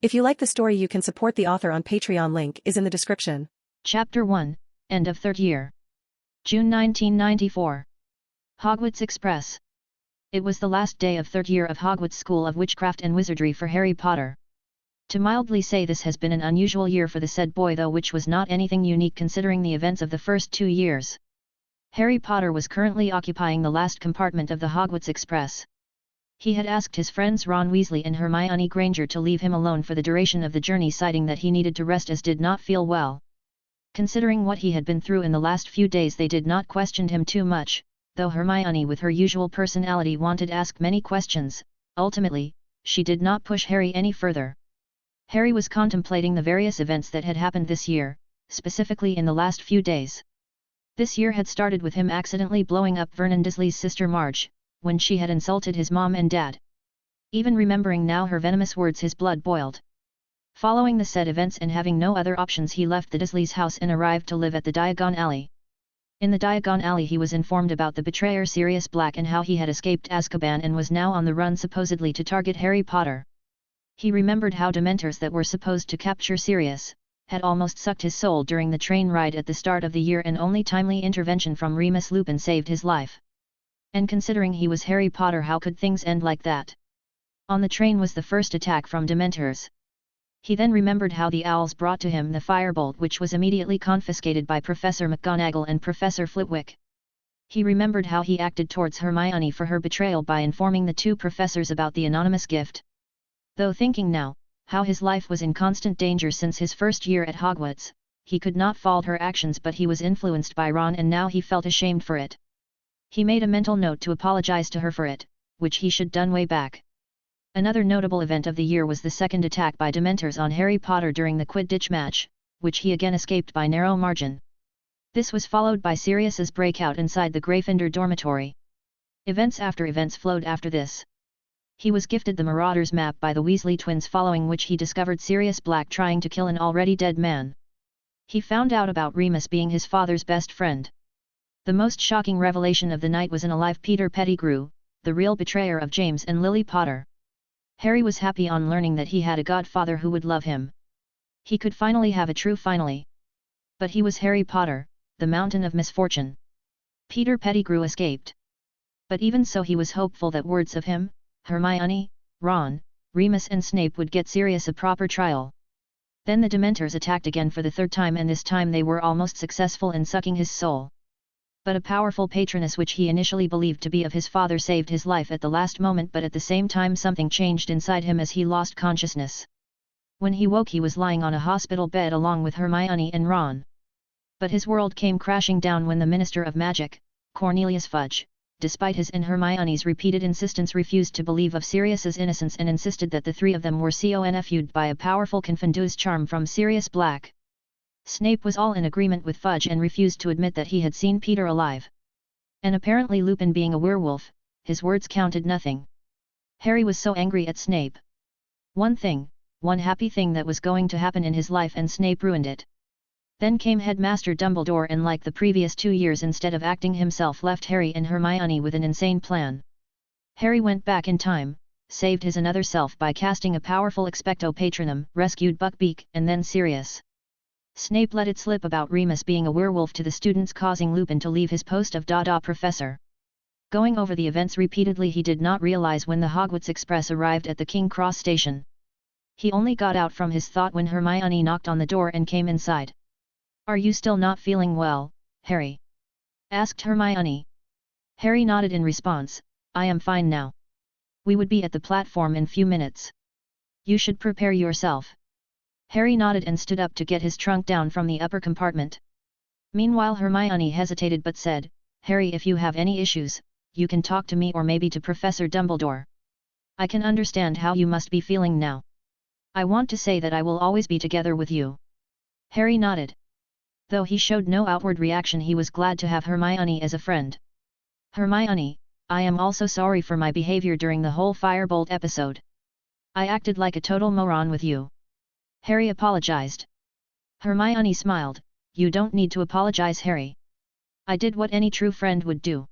If you like the story, you can support the author on Patreon. Link is in the description. Chapter 1, End of Third Year. June 1994. Hogwarts Express. It was the last day of third year of Hogwarts School of Witchcraft and Wizardry for Harry Potter. To mildly say, this has been an unusual year for the said boy, though, which was not anything unique considering the events of the first 2 years. Harry Potter was currently occupying the last compartment of the Hogwarts Express. He had asked his friends Ron Weasley and Hermione Granger to leave him alone for the duration of the journey, citing that he needed to rest as did not feel well. Considering what he had been through in the last few days, they did not question him too much, though Hermione, with her usual personality, wanted to ask many questions. Ultimately, she did not push Harry any further. Harry was contemplating the various events that had happened this year, specifically in the last few days. This year had started with him accidentally blowing up Vernon Dursley's sister Marge, when she had insulted his mom and dad. Even remembering now her venomous words, his blood boiled. Following the said events and having no other options, he left the Dursleys' house and arrived to live at the Diagon Alley. In the Diagon Alley he was informed about the betrayer Sirius Black and how he had escaped Azkaban and was now on the run, supposedly to target Harry Potter. He remembered how Dementors that were supposed to capture Sirius had almost sucked his soul during the train ride at the start of the year, and only timely intervention from Remus Lupin saved his life. And considering he was Harry Potter, how could things end like that? On the train was the first attack from Dementors. He then remembered how the owls brought to him the firebolt, which was immediately confiscated by Professor McGonagall and Professor Flitwick. He remembered how he acted towards Hermione for her betrayal by informing the two professors about the anonymous gift. Though thinking now, how his life was in constant danger since his first year at Hogwarts, he could not fault her actions, but he was influenced by Ron and now he felt ashamed for it. He made a mental note to apologize to her for it, which he should done way back. Another notable event of the year was the second attack by Dementors on Harry Potter during the Quidditch match, which he again escaped by narrow margin. This was followed by Sirius's breakout inside the Gryffindor dormitory. Events after events flowed after this. He was gifted the Marauders map by the Weasley twins, following which he discovered Sirius Black trying to kill an already dead man. He found out about Remus being his father's best friend. The most shocking revelation of the night was an alive Peter Pettigrew, the real betrayer of James and Lily Potter. Harry was happy on learning that he had a godfather who would love him. He could finally have a true finally. But he was Harry Potter, the mountain of misfortune. Peter Pettigrew escaped. But even so, he was hopeful that words of him, Hermione, Ron, Remus and Snape would get Sirius a proper trial. Then the Dementors attacked again for the third time, and this time they were almost successful in sucking his soul. But a powerful patroness which he initially believed to be of his father saved his life at the last moment, but at the same time something changed inside him as he lost consciousness. When he woke, he was lying on a hospital bed along with Hermione and Ron. But his world came crashing down when the Minister of Magic, Cornelius Fudge, despite his and Hermione's repeated insistence, refused to believe of Sirius's innocence and insisted that the three of them were confused by a powerful confuse charm from Sirius Black. Snape was all in agreement with Fudge and refused to admit that he had seen Peter alive. And apparently Lupin being a werewolf, his words counted nothing. Harry was so angry at Snape. One happy thing that was going to happen in his life, and Snape ruined it. Then came Headmaster Dumbledore and, like the previous 2 years, instead of acting himself, left Harry and Hermione with an insane plan. Harry went back in time, saved his another self by casting a powerful Expecto Patronum, rescued Buckbeak and then Sirius. Snape let it slip about Remus being a werewolf to the students, causing Lupin to leave his post of Dada Professor. Going over the events repeatedly, he did not realize when the Hogwarts Express arrived at the King Cross station. He only got out from his thought when Hermione knocked on the door and came inside. "Are you still not feeling well, Harry?" asked Hermione. Harry nodded in response. "I am fine now. We would be at the platform in few minutes. You should prepare yourself." Harry nodded and stood up to get his trunk down from the upper compartment. Meanwhile Hermione hesitated but said, "Harry, if you have any issues, you can talk to me or maybe to Professor Dumbledore. I can understand how you must be feeling now. I want to say that I will always be together with you." Harry nodded. Though he showed no outward reaction, he was glad to have Hermione as a friend. "Hermione, I am also sorry for my behavior during the whole Firebolt episode. I acted like a total moron with you." Harry apologized. Hermione smiled. "You don't need to apologize, Harry. I did what any true friend would do."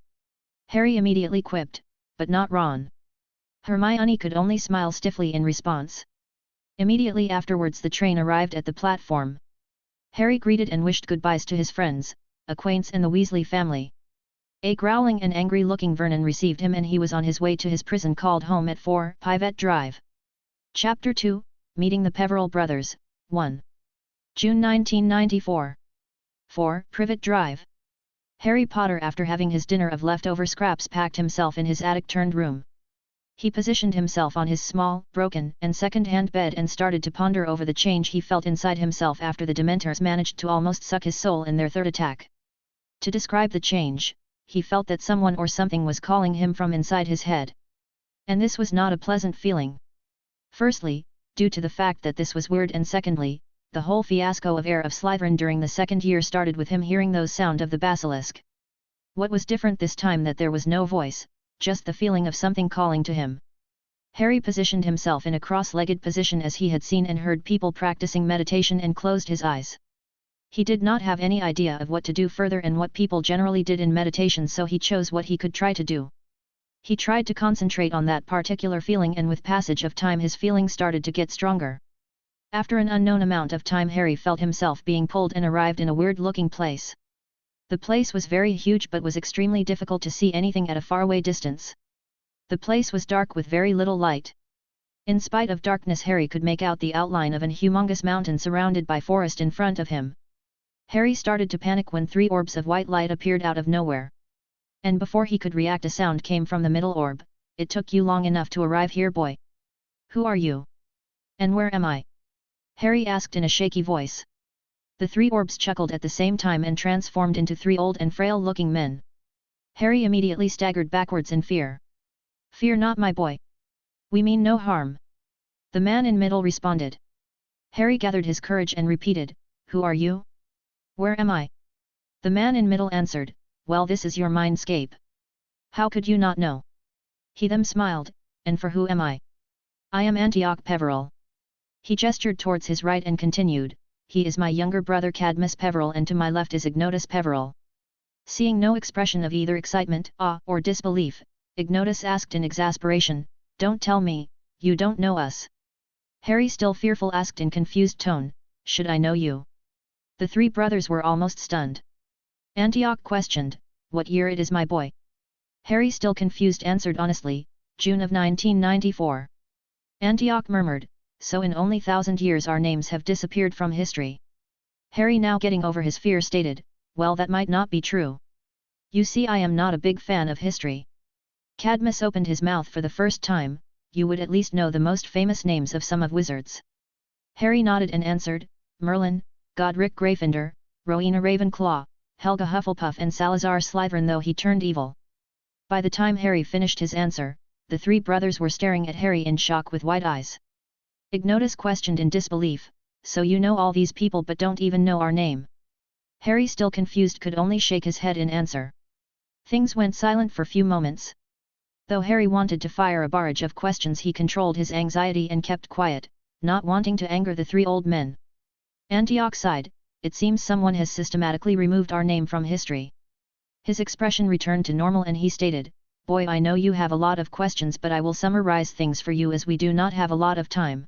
Harry immediately quipped, "But not Ron." Hermione could only smile stiffly in response. Immediately afterwards the train arrived at the platform. Harry greeted and wished goodbyes to his friends, acquaintance and the Weasley family. A growling and angry-looking Vernon received him and he was on his way to his prison called home at 4 Pivot Drive. Chapter 2, Meeting the Peverell Brothers, 1. June 1994. 4 Privet Drive. Harry Potter, after having his dinner of leftover scraps, packed himself in his attic-turned room. He positioned himself on his small, broken, and second-hand bed and started to ponder over the change he felt inside himself after the Dementors managed to almost suck his soul in their third attack. To describe the change, he felt that someone or something was calling him from inside his head. And this was not a pleasant feeling. Firstly, due to the fact that this was weird, and secondly, the whole fiasco of Heir of Slytherin during the second year started with him hearing those sound of the basilisk. What was different this time that there was no voice, just the feeling of something calling to him. Harry positioned himself in a cross-legged position as he had seen and heard people practicing meditation and closed his eyes. He did not have any idea of what to do further and what people generally did in meditation, so he chose what he could try to do. He tried to concentrate on that particular feeling, and with passage of time his feeling started to get stronger. After an unknown amount of time Harry felt himself being pulled and arrived in a weird-looking place. The place was very huge but was extremely difficult to see anything at a faraway distance. The place was dark with very little light. In spite of darkness Harry could make out the outline of an humongous mountain surrounded by forest in front of him. Harry started to panic when 3 orbs of white light appeared out of nowhere. And before he could react, a sound came from the middle orb. "It took you long enough to arrive here, boy. Who are you? And where am I?" Harry asked in a shaky voice. The 3 orbs chuckled at the same time and transformed into 3 old and frail-looking men. Harry immediately staggered backwards in fear. "Fear not, my boy. We mean no harm," the man in middle responded. Harry gathered his courage and repeated, "Who are you? Where am I?" The man in middle answered, "Well, this is your Mindscape. How could you not know?" He then smiled, "And for who am I? I am Antioch Peverell." He gestured towards his right and continued, "He is my younger brother Cadmus Peverell, and to my left is Ignotus Peverell." Seeing no expression of either excitement, awe, or disbelief, Ignotus asked in exasperation, "Don't tell me, you don't know us." Harry, still fearful, asked in confused tone, "Should I know you?" The 3 brothers were almost stunned. Antioch questioned, "What year it is, my boy?" Harry, still confused, answered honestly, "June of 1994. Antioch murmured, "So in only 1,000 years our names have disappeared from history." Harry, now getting over his fear, stated, "Well, that might not be true. You see, I am not a big fan of history." Cadmus opened his mouth for the first time, "You would at least know the most famous names of some of wizards." Harry nodded and answered, "Merlin, Godric Gryffindor, Rowena Ravenclaw, Helga Hufflepuff and Salazar Slytherin," though he turned evil. By the time Harry finished his answer, the 3 brothers were staring at Harry in shock with wide eyes. Ignotus questioned in disbelief, "So you know all these people but don't even know our name?" Harry, still confused, could only shake his head in answer. Things went silent for few moments. Though Harry wanted to fire a barrage of questions, he controlled his anxiety and kept quiet, not wanting to anger the 3 old men. Antioch sighed, "It seems someone has systematically removed our name from history." His expression returned to normal and he stated, "Boy, I know you have a lot of questions, but I will summarize things for you as we do not have a lot of time."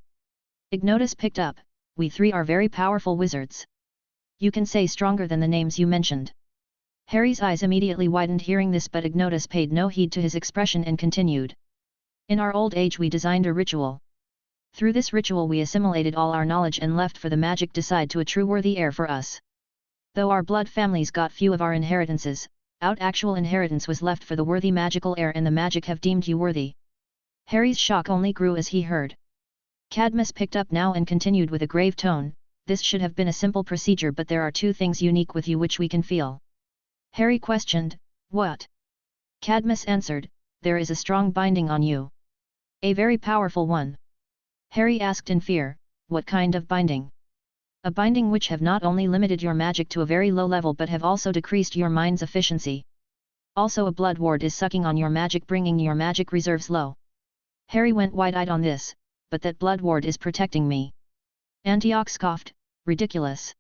Ignotus picked up, "We 3 are very powerful wizards. You can say stronger than the names you mentioned." Harry's eyes immediately widened hearing this, but Ignotus paid no heed to his expression and continued. "In our old age we designed a ritual. Through this ritual we assimilated all our knowledge and left for the magic decide to a true worthy heir for us. Though our blood families got few of our inheritances, out actual inheritance was left for the worthy magical heir, and the magic have deemed you worthy." Harry's shock only grew as he heard. Cadmus picked up now and continued with a grave tone, "This should have been a simple procedure, but there are 2 things unique with you which we can feel." Harry questioned, "What?" Cadmus answered, "There is a strong binding on you. A very powerful one." Harry asked in fear, "What kind of binding?" "A binding which have not only limited your magic to a very low level but have also decreased your mind's efficiency. Also a blood ward is sucking on your magic, bringing your magic reserves low." Harry went wide-eyed on this, "But that blood ward is protecting me." Antioch scoffed, "Ridiculous.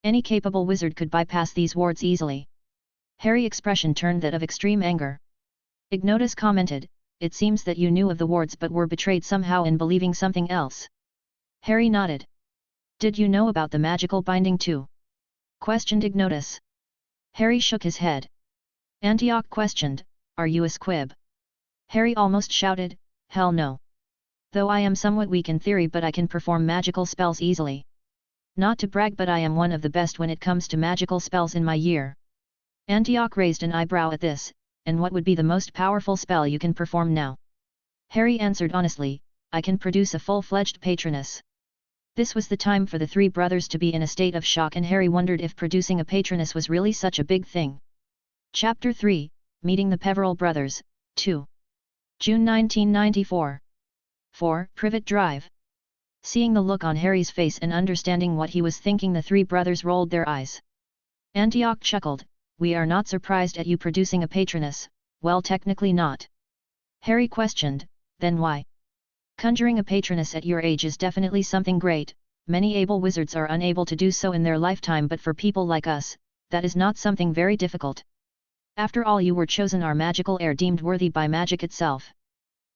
Any capable wizard could bypass these wards easily." Harry's expression turned that of extreme anger. Ignotus commented, it seems that you knew of the wards but were betrayed somehow in believing something else. Harry nodded. Did you know about the magical binding too? Questioned Gringotts. Harry shook his head. Antioch questioned, are you a squib? Harry almost shouted, hell no. Though I am somewhat weak in theory but I can perform magical spells easily. Not to brag but I am one of the best when it comes to magical spells in my year. Antioch raised an eyebrow at this, and what would be the most powerful spell you can perform now? Harry answered honestly, I can produce a full-fledged patroness. This was the time for the three brothers to be in a state of shock and Harry wondered if producing a patroness was really such a big thing. Chapter 3, Meeting the Peverell Brothers, 2. June 1994. 4. Privet Drive. Seeing the look on Harry's face and understanding what he was thinking, the three brothers rolled their eyes. Antioch chuckled, we are not surprised at you producing a patroness. Well, technically not. Harry questioned, then why? Conjuring a patroness at your age is definitely something great. Many able wizards are unable to do so in their lifetime, but for people like us, that is not something very difficult. After all, you were chosen our magical heir deemed worthy by magic itself.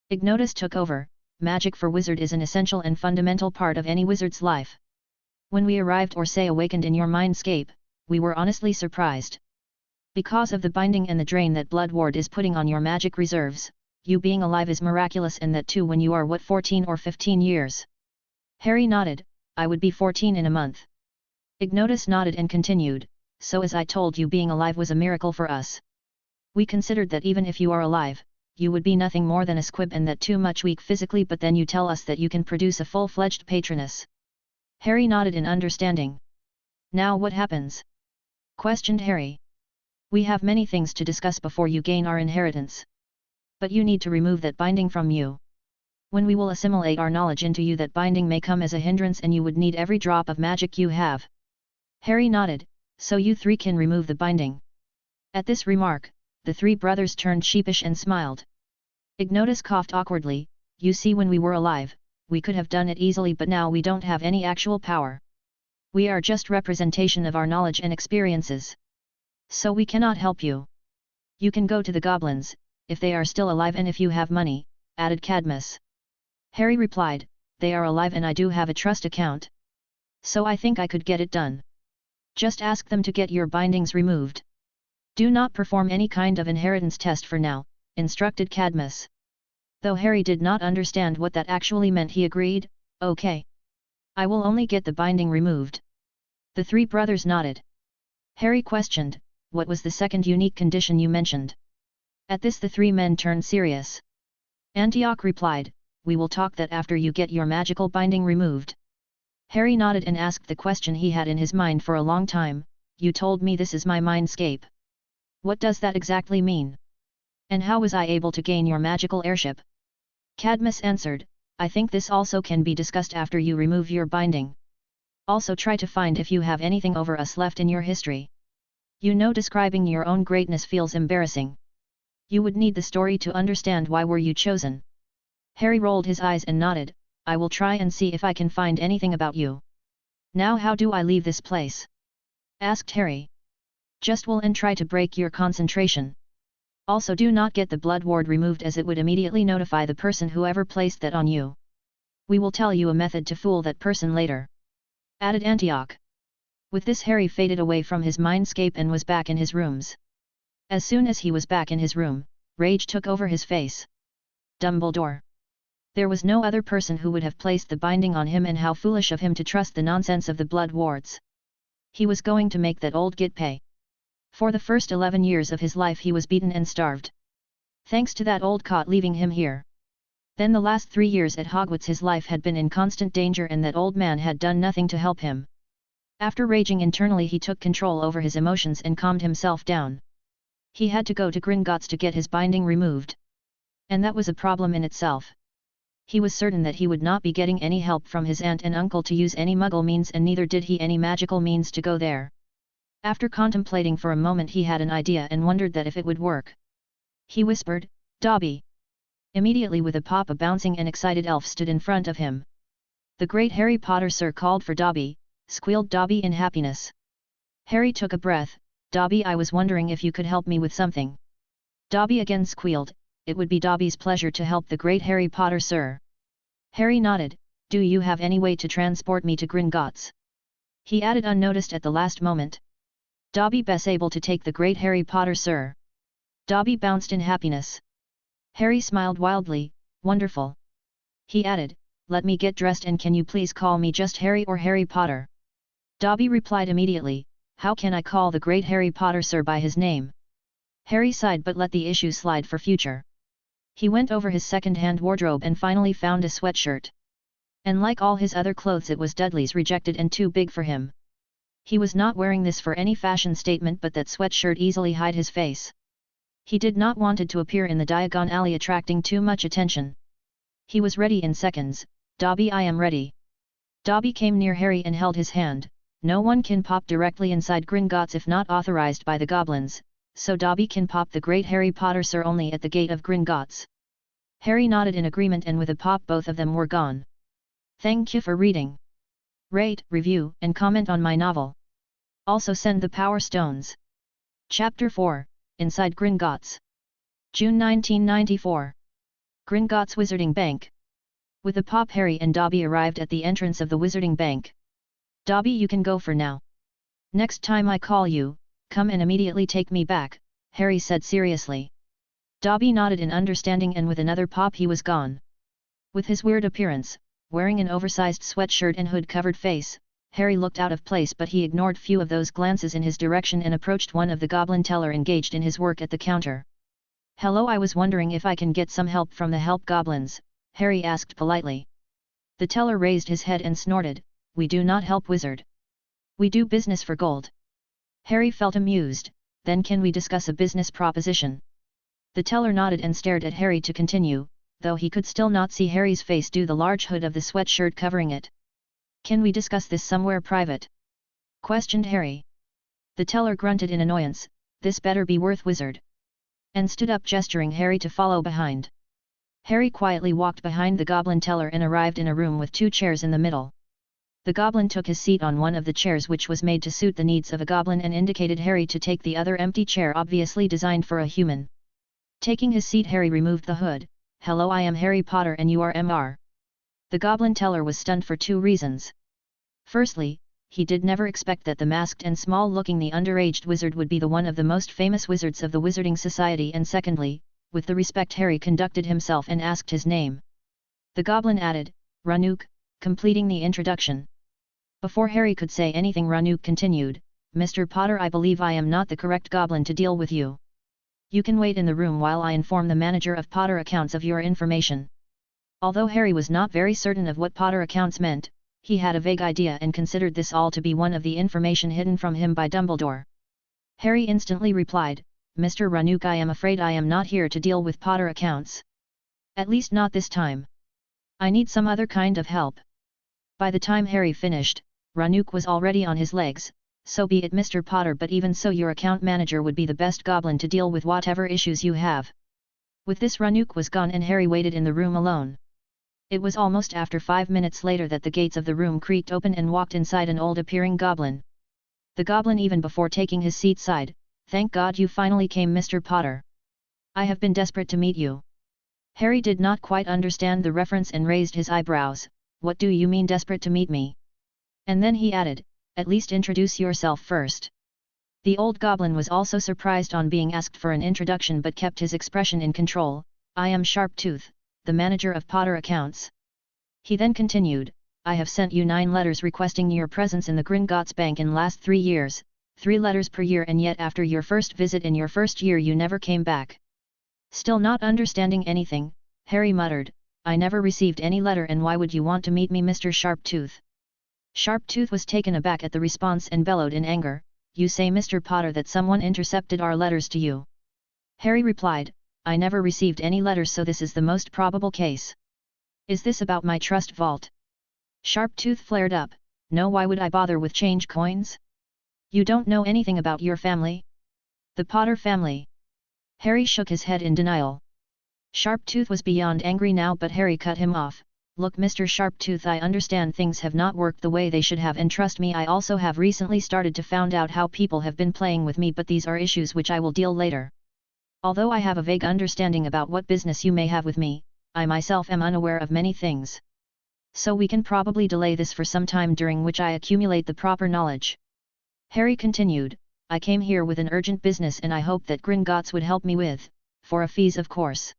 Gringotts took over. Magic for wizard is an essential and fundamental part of any wizard's life. When we arrived or say awakened in your mindscape, we were honestly surprised. Because of the binding and the drain that Blood Ward is putting on your magic reserves, you being alive is miraculous, and that too when you are 14 or 15 years. Harry nodded, I would be 14 in a month. Gringotts nodded and continued, so as I told you, being alive was a miracle for us. We considered that even if you are alive, you would be nothing more than a squib and that too much weak physically, but then you tell us that you can produce a full-fledged patroness. Harry nodded in understanding. Now what happens? Questioned Harry. We have many things to discuss before you gain our inheritance. But you need to remove that binding from you. When we will assimilate our knowledge into you, that binding may come as a hindrance and you would need every drop of magic you have. Harry nodded, so you three can remove the binding. At this remark, the three brothers turned sheepish and smiled. Gringotts coughed awkwardly, you see, when we were alive, we could have done it easily, but now we don't have any actual power. We are just representation of our knowledge and experiences. So we cannot help you. You can go to the goblins, if they are still alive, and if you have money, added Cadmus. Harry replied, they are alive and I do have a trust account. So I think I could get it done. Just ask them to get your bindings removed. Do not perform any kind of inheritance test for now, instructed Cadmus. Though Harry did not understand what that actually meant, he agreed, okay. I will only get the binding removed. The three brothers nodded. Harry questioned, what was the second unique condition you mentioned? At this the three men turned serious. Antioch replied, we will talk that after you get your magical binding removed. Harry nodded and asked the question he had in his mind for a long time, you told me this is my mindscape. What does that exactly mean? And how was I able to gain your magical heirship? Cadmus answered, I think this also can be discussed after you remove your binding. Also try to find if you have anything over us left in your history. You know, describing your own greatness feels embarrassing. You would need the story to understand why were you chosen. Harry rolled his eyes and nodded, I will try and see if I can find anything about you. Now how do I leave this place? Asked Harry. Just will and try to break your concentration. Also do not get the blood ward removed, as it would immediately notify the person whoever placed that on you. We will tell you a method to fool that person later. Added Antioch. With this Harry faded away from his mindscape and was back in his rooms. As soon as he was back in his room, rage took over his face. Dumbledore. There was no other person who would have placed the binding on him, and how foolish of him to trust the nonsense of the blood wards. He was going to make that old git pay. For the first 11 years of his life he was beaten and starved. Thanks to that old cot leaving him here. Then the last 3 years at Hogwarts his life had been in constant danger, and that old man had done nothing to help him. After raging internally, he took control over his emotions and calmed himself down. He had to go to Gringotts to get his binding removed. And that was a problem in itself. He was certain that he would not be getting any help from his aunt and uncle to use any muggle means, and neither did he any magical means to go there. After contemplating for a moment, he had an idea and wondered that if it would work. He whispered, Dobby. Immediately, with a pop, a bouncing and excited elf stood in front of him. The great Harry Potter, sir, called for Dobby, squealed Dobby in happiness. Harry took a breath, Dobby, I was wondering if you could help me with something. Dobby again squealed, it would be Dobby's pleasure to help the great Harry Potter, sir. Harry nodded. Do you have any way to transport me to Gringotts? He added unnoticed at the last moment. Dobby best able to take the great Harry Potter, sir. Dobby bounced in happiness. Harry smiled wildly. Wonderful. He added, let me get dressed and can you please call me just Harry or Harry Potter? Dobby replied immediately, how can I call the great Harry Potter, sir, by his name? Harry sighed but let the issue slide for future. He went over his second-hand wardrobe and finally found a sweatshirt. And like all his other clothes, it was Dudley's rejected and too big for him. He was not wearing this for any fashion statement, but that sweatshirt easily hid his face. He did not wanted to appear in the Diagon Alley attracting too much attention. He was ready in seconds. Dobby, I am ready. Dobby came near Harry and held his hand. No one can pop directly inside Gringotts if not authorized by the goblins, so Dobby can pop the great Harry Potter, sir, only at the gate of Gringotts. Harry nodded in agreement and with a pop both of them were gone. Thank you for reading. Rate, review, and comment on my novel. Also send the Power Stones. Chapter 4, Inside Gringotts. June 1994. Gringotts Wizarding Bank. With a pop, Harry and Dobby arrived at the entrance of the Wizarding Bank. Dobby, you can go for now. Next time I call you, come and immediately take me back, Harry said seriously. Dobby nodded in understanding and with another pop he was gone. With his weird appearance, wearing an oversized sweatshirt and hood-covered face, Harry looked out of place, but he ignored few of those glances in his direction and approached one of the goblin teller engaged in his work at the counter. Hello, I was wondering if I can get some help from the help goblins, Harry asked politely. The teller raised his head and snorted, we do not help wizard. We do business for gold. Harry felt amused, then can we discuss a business proposition? The teller nodded and stared at Harry to continue, though he could still not see Harry's face due to the large hood of the sweatshirt covering it. Can we discuss this somewhere private? Questioned Harry. The teller grunted in annoyance, this better be worth wizard. And stood up gesturing Harry to follow behind. Harry quietly walked behind the goblin teller and arrived in a room with two chairs in the middle. The goblin took his seat on one of the chairs, which was made to suit the needs of a goblin, and indicated Harry to take the other empty chair obviously designed for a human. Taking his seat, Harry removed the hood. Hello, I am Harry Potter and you are Mr. The goblin teller was stunned for two reasons. Firstly, he did never expect that the masked and small-looking the underaged wizard would be the one of the most famous wizards of the Wizarding Society, and secondly, with the respect Harry conducted himself and asked his name. The goblin added, Ranuk, completing the introduction. Before Harry could say anything, Ranuk continued, Mr. Potter, I believe I am not the correct goblin to deal with you. You can wait in the room while I inform the manager of Potter accounts of your information. Although Harry was not very certain of what Potter accounts meant, he had a vague idea and considered this all to be one of the information hidden from him by Dumbledore. Harry instantly replied, Mr. Ranuk, I am afraid I am not here to deal with Potter accounts. At least not this time. I need some other kind of help. By the time Harry finished, Ranuk was already on his legs. So be it, Mr. Potter, but even so your account manager would be the best goblin to deal with whatever issues you have. With this, Ranuk was gone and Harry waited in the room alone. It was almost after 5 minutes later that the gates of the room creaked open and walked inside an old-appearing goblin. The goblin, even before taking his seat, sighed, Thank God you finally came, Mr. Potter. I have been desperate to meet you. Harry did not quite understand the reference and raised his eyebrows. What do you mean desperate to meet me? And then he added, At least introduce yourself first. The old goblin was also surprised on being asked for an introduction but kept his expression in control. I am Sharptooth, the manager of Potter accounts. He then continued, I have sent you 9 letters requesting your presence in the Gringotts Bank in last 3 years, 3 letters per year, and yet after your first visit in your first year you never came back. Still not understanding anything, Harry muttered, I never received any letter, and why would you want to meet me, Mr. Sharptooth? Sharptooth was taken aback at the response and bellowed in anger, You say, Mr. Potter, that someone intercepted our letters to you. Harry replied, I never received any letters, so this is the most probable case. Is this about my trust vault? Sharptooth flared up, No, why would I bother with change coins? You don't know anything about your family? The Potter family. Harry shook his head in denial. Sharptooth was beyond angry now, but Harry cut him off. Look, Mr. Sharptooth, I understand things have not worked the way they should have, and trust me, I also have recently started to find out how people have been playing with me, but these are issues which I will deal later. Although I have a vague understanding about what business you may have with me, I myself am unaware of many things. So we can probably delay this for some time during which I accumulate the proper knowledge. Harry continued, I came here with an urgent business and I hope that Gringotts would help me with, for a fees of course.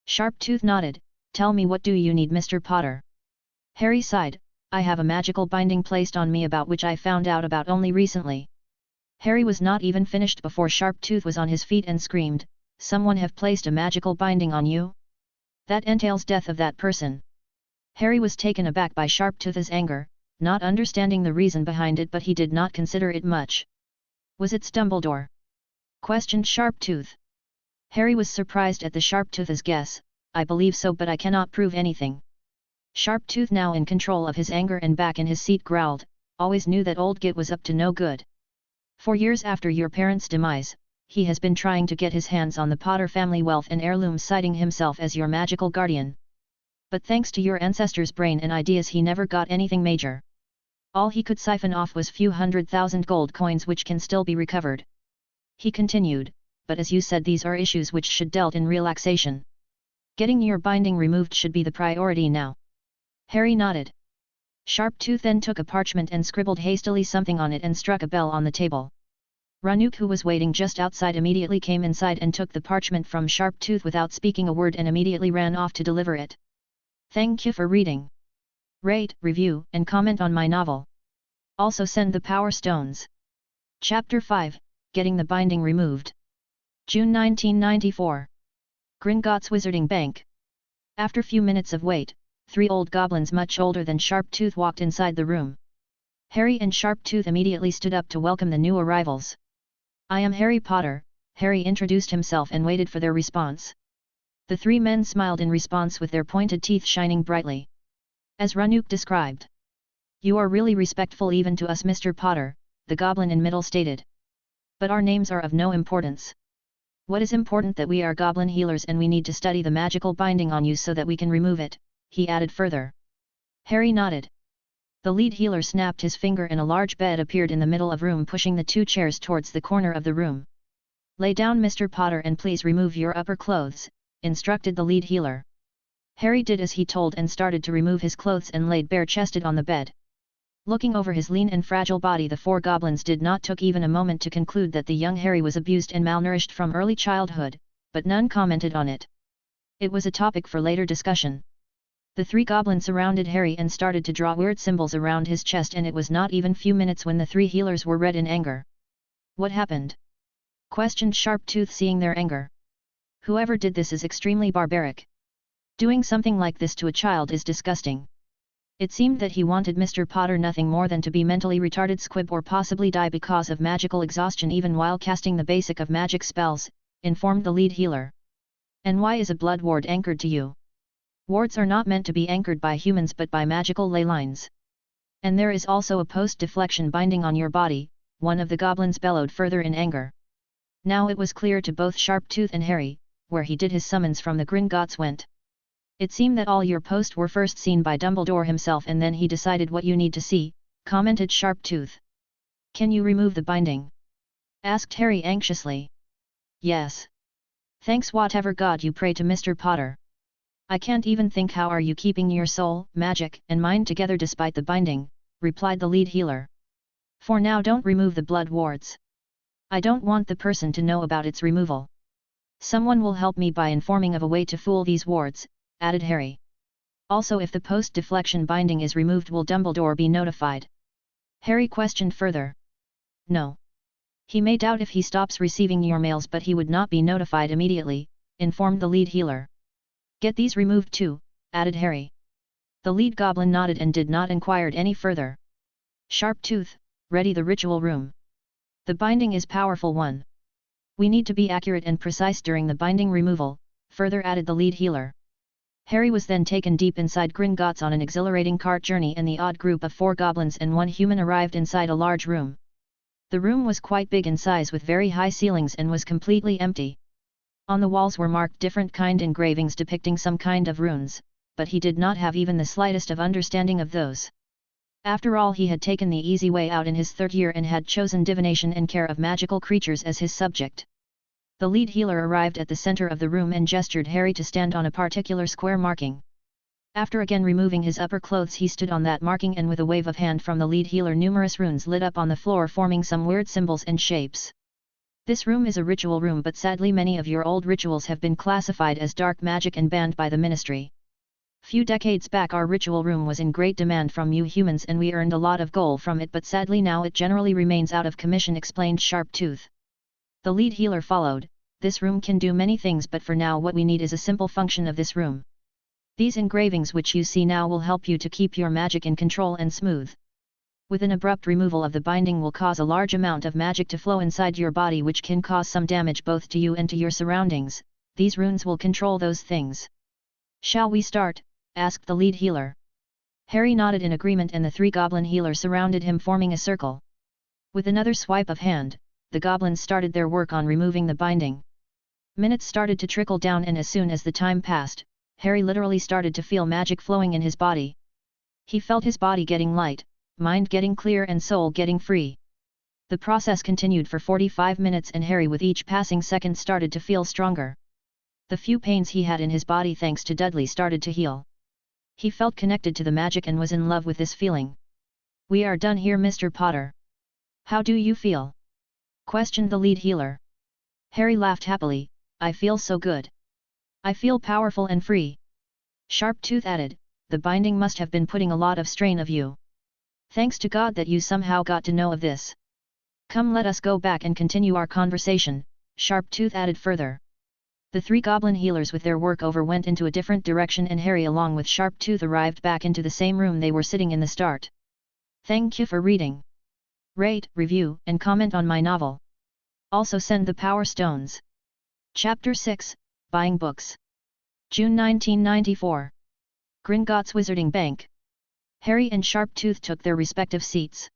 Sharptooth nodded, tell me what do you need Mr. Potter? Harry sighed, I have a magical binding placed on me about which I found out about only recently. Harry was not even finished before Sharptooth was on his feet and screamed, someone have placed a magical binding on you? That entails death of that person. Harry was taken aback by Sharptooth's anger, not understanding the reason behind it but he did not consider it much. Was it Dumbledore? Questioned Sharptooth. Harry was surprised at the Sharptooth's guess, I believe so but I cannot prove anything. Sharptooth, now in control of his anger and back in his seat, growled, always knew that old Git was up to no good. For years after your parents' demise, he has been trying to get his hands on the Potter family wealth and heirlooms, citing himself as your magical guardian. But thanks to your ancestors' brain and ideas he never got anything major. All he could siphon off was few 100,000 gold coins which can still be recovered. He continued, but as you said these are issues which should dealt in relaxation. Getting your binding removed should be the priority now. Harry nodded. Sharptooth then took a parchment and scribbled hastily something on it and struck a bell on the table. Ranuk, who was waiting just outside, immediately came inside and took the parchment from Sharptooth without speaking a word and immediately ran off to deliver it. Thank you for reading. Rate, review, and comment on my novel. Also send the Power Stones. Chapter 5, Getting the Binding Removed. June 1994. Gringotts Wizarding Bank. After few minutes of wait, 3 old goblins much older than Sharptooth walked inside the room. Harry and Sharptooth immediately stood up to welcome the new arrivals. I am Harry Potter, Harry introduced himself and waited for their response. The 3 men smiled in response with their pointed teeth shining brightly. As Ranuk described. You are really respectful even to us Mr. Potter, the goblin in middle stated. But our names are of no importance. What is important that we are goblin healers and we need to study the magical binding on you so that we can remove it, he added further. Harry nodded. The lead healer snapped his finger and a large bed appeared in the middle of room, pushing the 2 chairs towards the corner of the room. Lay down Mr. Potter and please remove your upper clothes, instructed the lead healer. Harry did as he told and started to remove his clothes and laid bare-chested on the bed. Looking over his lean and fragile body, the 4 goblins did not took even a moment to conclude that the young Harry was abused and malnourished from early childhood, but none commented on it. It was a topic for later discussion. The 3 goblins surrounded Harry and started to draw weird symbols around his chest, and it was not even few minutes when the 3 healers were red in anger. What happened? Questioned Sharptooth, seeing their anger. Whoever did this is extremely barbaric. Doing something like this to a child is disgusting. It seemed that he wanted Mr. Potter nothing more than to be mentally retarded, squib, or possibly die because of magical exhaustion even while casting the basic of magic spells, informed the lead healer. And why is a blood ward anchored to you? Wards are not meant to be anchored by humans but by magical ley lines. And there is also a post-deflection binding on your body, one of the goblins bellowed further in anger. Now it was clear to both Sharptooth and Harry, where he did his summons from the Gringotts went. It seemed that all your posts were first seen by Dumbledore himself and then he decided what you need to see, commented Sharptooth. Can you remove the binding? Asked Harry anxiously. Yes. Thanks whatever god you pray to Mr. Potter. I can't even think how are you keeping your soul, magic, and mind together despite the binding, replied the lead healer. For now don't remove the blood wards. I don't want the person to know about its removal. Someone will help me by informing of a way to fool these wards, added Harry. Also if the post-deflection binding is removed will Dumbledore be notified? Harry questioned further. No. He may doubt if he stops receiving your mails but he would not be notified immediately, informed the lead healer. Get these removed too, added Harry. The lead goblin nodded and did not inquire any further. Sharptooth, ready the ritual room. The binding is powerful one. We need to be accurate and precise during the binding removal, further added the lead healer. Harry was then taken deep inside Gringotts on an exhilarating cart journey and the odd group of 4 goblins and 1 human arrived inside a large room. The room was quite big in size with very high ceilings and was completely empty. On the walls were marked different kind engravings depicting some kind of runes, but he did not have even the slightest of understanding of those. After all, he had taken the easy way out in his 3rd year and had chosen divination and care of magical creatures as his subject. The lead healer arrived at the center of the room and gestured Harry to stand on a particular square marking. After again removing his upper clothes, he stood on that marking, and with a wave of hand from the lead healer, numerous runes lit up on the floor, forming some weird symbols and shapes. This room is a ritual room, but sadly many of your old rituals have been classified as dark magic and banned by the Ministry. Few decades back our ritual room was in great demand from you humans and we earned a lot of gold from it, but sadly now it generally remains out of commission, explained Sharptooth. The lead healer followed. This room can do many things, but for now what we need is a simple function of this room. These engravings which you see now will help you to keep your magic in control and smooth. With an abrupt removal of the binding will cause a large amount of magic to flow inside your body, which can cause some damage both to you and to your surroundings. These runes will control those things. Shall we start? Asked the lead healer. Harry nodded in agreement and the three goblin healers surrounded him, forming a circle. With another swipe of hand, the goblins started their work on removing the binding. Minutes started to trickle down, and as soon as the time passed, Harry literally started to feel magic flowing in his body. He felt his body getting light, mind getting clear and soul getting free. The process continued for 45 minutes and Harry with each passing second started to feel stronger. The few pains he had in his body thanks to Dudley started to heal. He felt connected to the magic and was in love with this feeling. We are done here, Mr. Potter. How do you feel? Questioned the lead healer. Harry laughed happily. I feel so good. I feel powerful and free. Sharptooth added, the binding must have been putting a lot of strain of you. Thanks to God that you somehow got to know of this. Come, let us go back and continue our conversation, Sharptooth added further. The three goblin healers with their work over went into a different direction and Harry along with Sharptooth arrived back into the same room they were sitting in the start. Thank you for reading. Rate, review, and comment on my novel. Also send the Power Stones. Chapter 6, Buying Books. June 1994. Gringotts Wizarding Bank. Harry and Sharptooth took their respective seats.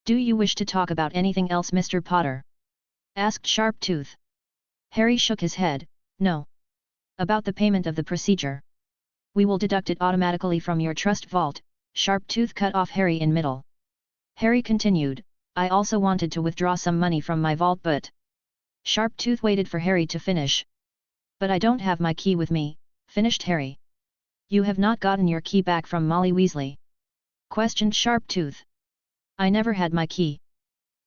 Do you wish to talk about anything else, Mr. Potter? Asked Sharptooth. Harry shook his head. No. About the payment of the procedure. We will deduct it automatically from your trust vault, Sharptooth cut off Harry in middle. Harry continued, I also wanted to withdraw some money from my vault but... Sharptooth waited for Harry to finish. But I don't have my key with me, finished Harry. You have not gotten your key back from Molly Weasley? Questioned Sharptooth. I never had my key.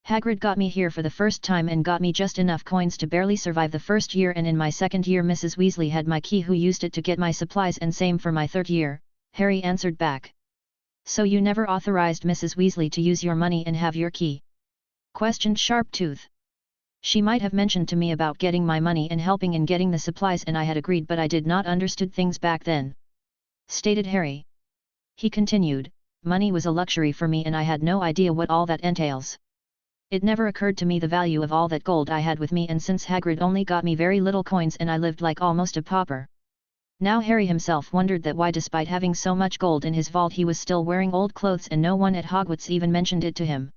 Hagrid got me here for the first time and got me just enough coins to barely survive the first year, and in my second year Mrs. Weasley had my key who used it to get my supplies, and same for my third year, Harry answered back. So you never authorized Mrs. Weasley to use your money and have your key? Questioned Sharptooth. She might have mentioned to me about getting my money and helping in getting the supplies and I had agreed, but I did not understood things back then. Stated Harry. He continued, money was a luxury for me and I had no idea what all that entails. It never occurred to me the value of all that gold I had with me, and since Hagrid only got me very little coins and I lived like almost a pauper. Now Harry himself wondered that why despite having so much gold in his vault he was still wearing old clothes and no one at Hogwarts even mentioned it to him.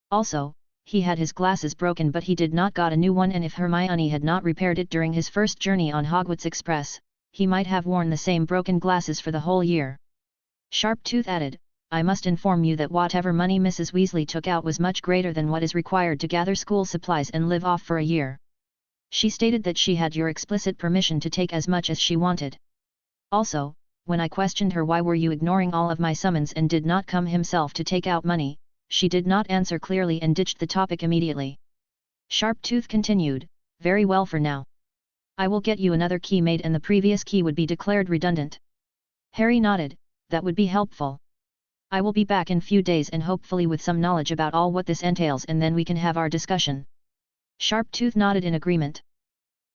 Also, he had his glasses broken but he did not got a new one, and if Hermione had not repaired it during his first journey on Hogwarts Express, he might have worn the same broken glasses for the whole year. Sharptooth added, I must inform you that whatever money Mrs. Weasley took out was much greater than what is required to gather school supplies and live off for a year. She stated that she had your explicit permission to take as much as she wanted. Also, when I questioned her why were you ignoring all of my summons and did not come himself to take out money, she did not answer clearly and ditched the topic immediately. Sharptooth continued, very well, for now. I will get you another key made and the previous key would be declared redundant. Harry nodded, that would be helpful. I will be back in few days and hopefully with some knowledge about all what this entails, and then we can have our discussion. Sharptooth nodded in agreement.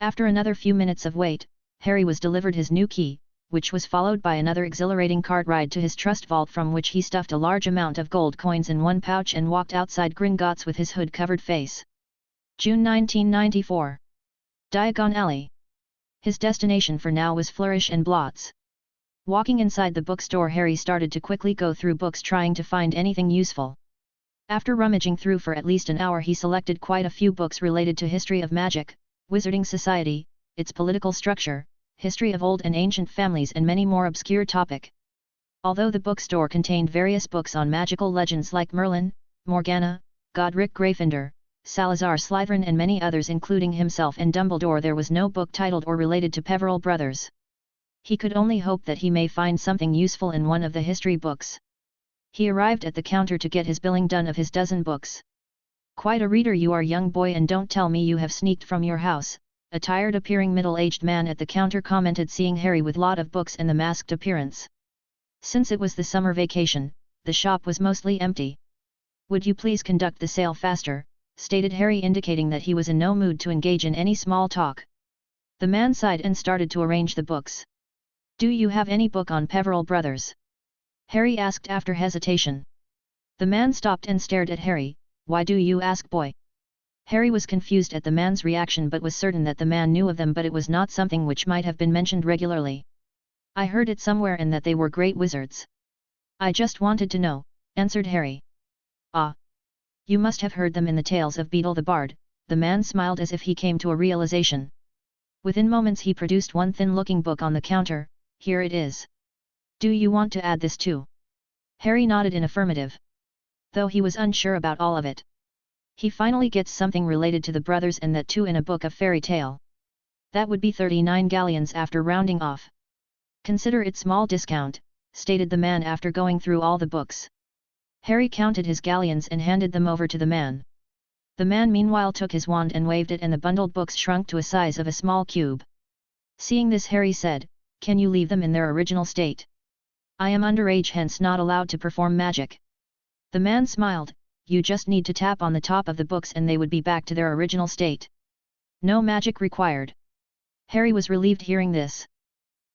After another few minutes of wait, Harry was delivered his new key, which was followed by another exhilarating cart ride to his trust vault, from which he stuffed a large amount of gold coins in one pouch and walked outside Gringotts with his hood-covered face. June 1994. Diagon Alley. His destination for now was Flourish and Blots. Walking inside the bookstore, Harry started to quickly go through books trying to find anything useful. After rummaging through for at least an hour he selected quite a few books related to history of magic, wizarding society, its political structure, history of old and ancient families and many more obscure topic. Although the bookstore contained various books on magical legends like Merlin, Morgana, Godric Gryffindor, Salazar Slytherin and many others including himself and Dumbledore, there was no book titled or related to Peverell brothers. He could only hope that he may find something useful in one of the history books. He arrived at the counter to get his billing done of his dozen books. "Quite a reader you are, young boy, and don't tell me you have sneaked from your house," a tired-appearing middle-aged man at the counter commented, seeing Harry with lot of books and the masked appearance. Since it was the summer vacation, the shop was mostly empty. "Would you please conduct the sale faster?" stated Harry, indicating that he was in no mood to engage in any small talk. The man sighed and started to arrange the books. "Do you have any book on Peverell brothers?" Harry asked after hesitation. The man stopped and stared at Harry. "Why do you ask, boy?" Harry was confused at the man's reaction but was certain that the man knew of them, but it was not something which might have been mentioned regularly. "I heard it somewhere and that they were great wizards. I just wanted to know," answered Harry. "Ah. You must have heard them in the tales of Beedle the Bard," the man smiled as if he came to a realization. Within moments he produced one thin-looking book on the counter. "Here it is. Do you want to add this too?" Harry nodded in affirmative. Though he was unsure about all of it. He finally gets something related to the brothers, and that too in a book of fairy tale. That would be 39 galleons after rounding off. "Consider it small discount," stated the man after going through all the books. Harry counted his galleons and handed them over to the man. The man meanwhile took his wand and waved it, and the bundled books shrunk to a size of a small cube. Seeing this, Harry said, "Can you leave them in their original state? I am underage, hence not allowed to perform magic." The man smiled. "You just need to tap on the top of the books and they would be back to their original state. No magic required." Harry was relieved hearing this.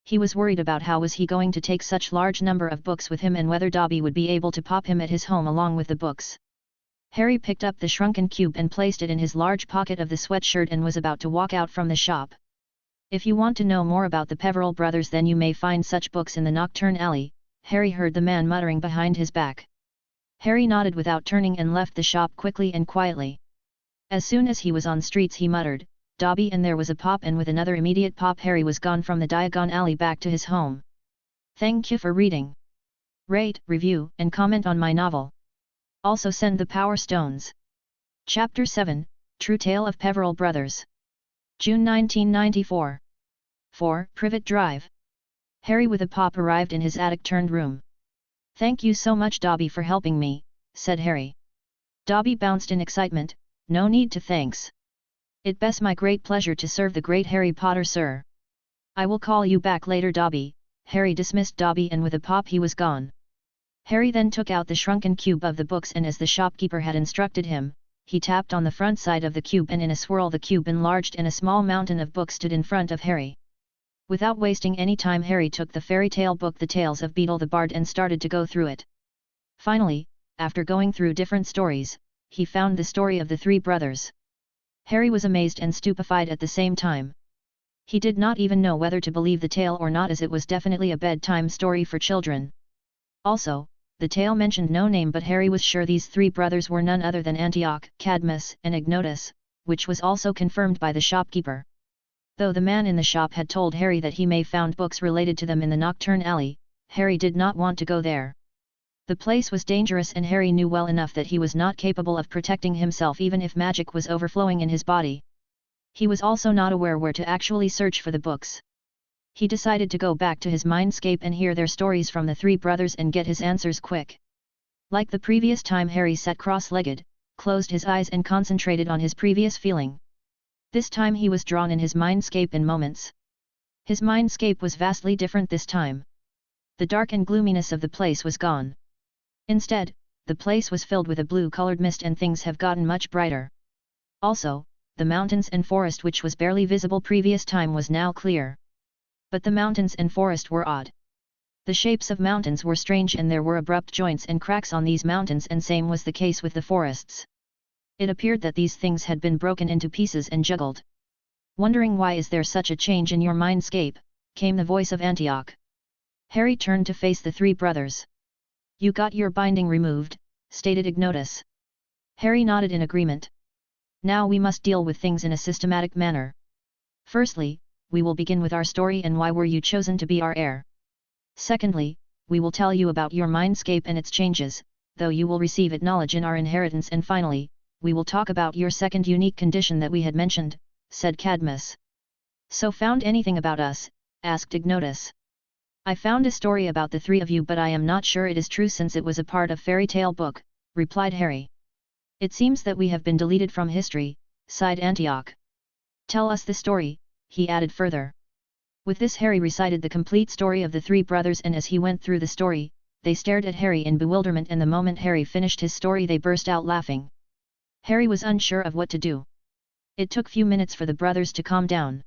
He was worried about how was he going to take such large number of books with him and whether Dobby would be able to pop him at his home along with the books. Harry picked up the shrunken cube and placed it in his large pocket of the sweatshirt and was about to walk out from the shop. "If you want to know more about the Peverell brothers, then you may find such books in the Nocturne Alley," Harry heard the man muttering behind his back. Harry nodded without turning and left the shop quickly and quietly. As soon as he was on streets he muttered, "Dobby," and there was a pop, and with another immediate pop Harry was gone from the Diagon Alley back to his home. Thank you for reading. Rate, review, and comment on my novel. Also send the Power Stones. Chapter 7, True Tale of Peverell Brothers. June 1994. 4. Privet Drive. Harry with a pop arrived in his attic-turned room. "Thank you so much, Dobby, for helping me," said Harry. Dobby bounced in excitement. "No need to thanks. It bes my great pleasure to serve the great Harry Potter, sir. I will call you back later, Dobby." Harry dismissed Dobby and with a pop he was gone. Harry then took out the shrunken cube of the books, and as the shopkeeper had instructed him, he tapped on the front side of the cube and in a swirl the cube enlarged and a small mountain of books stood in front of Harry. Without wasting any time, Harry took the fairy tale book The Tales of Beedle the Bard and started to go through it. Finally, after going through different stories, he found the story of the three brothers. Harry was amazed and stupefied at the same time. He did not even know whether to believe the tale or not, as it was definitely a bedtime story for children. Also, the tale mentioned no name, but Harry was sure these three brothers were none other than Antioch, Cadmus, and Ignotus, which was also confirmed by the shopkeeper. Though the man in the shop had told Harry that he may found books related to them in the Nocturne Alley, Harry did not want to go there. The place was dangerous, and Harry knew well enough that he was not capable of protecting himself even if magic was overflowing in his body. He was also not aware where to actually search for the books. He decided to go back to his Mindscape and hear their stories from the three brothers and get his answers quick. Like the previous time, Harry sat cross-legged, closed his eyes and concentrated on his previous feeling. This time he was drawn in his Mindscape in moments. His Mindscape was vastly different this time. The dark and gloominess of the place was gone. Instead, the place was filled with a blue-colored mist and things have gotten much brighter. Also, the mountains and forest, which was barely visible previous time, was now clear. But the mountains and forest were odd. The shapes of mountains were strange and there were abrupt joints and cracks on these mountains, and same was the case with the forests. It appeared that these things had been broken into pieces and juggled. "Wondering why is there such a change in your Mindscape?" came the voice of Antioch. Harry turned to face the three brothers. "You got your binding removed," stated Ignotus. Harry nodded in agreement. "Now we must deal with things in a systematic manner. Firstly, we will begin with our story and why were you chosen to be our heir. Secondly, we will tell you about your Mindscape and its changes, though you will receive it knowledge in our inheritance, and finally, we will talk about your second unique condition that we had mentioned, said Cadmus. So found anything about us? Asked Gringotts. I found a story about the three of you, but I am not sure it is true since it was a part of fairy tale book, replied Harry. It seems that we have been deleted from history, sighed Antioch. Tell us the story, he added further. With this Harry recited the complete story of the three brothers, and as he went through the story, they stared at Harry in bewilderment, and the moment Harry finished his story they burst out laughing. Harry was unsure of what to do. It took few minutes for the brothers to calm down.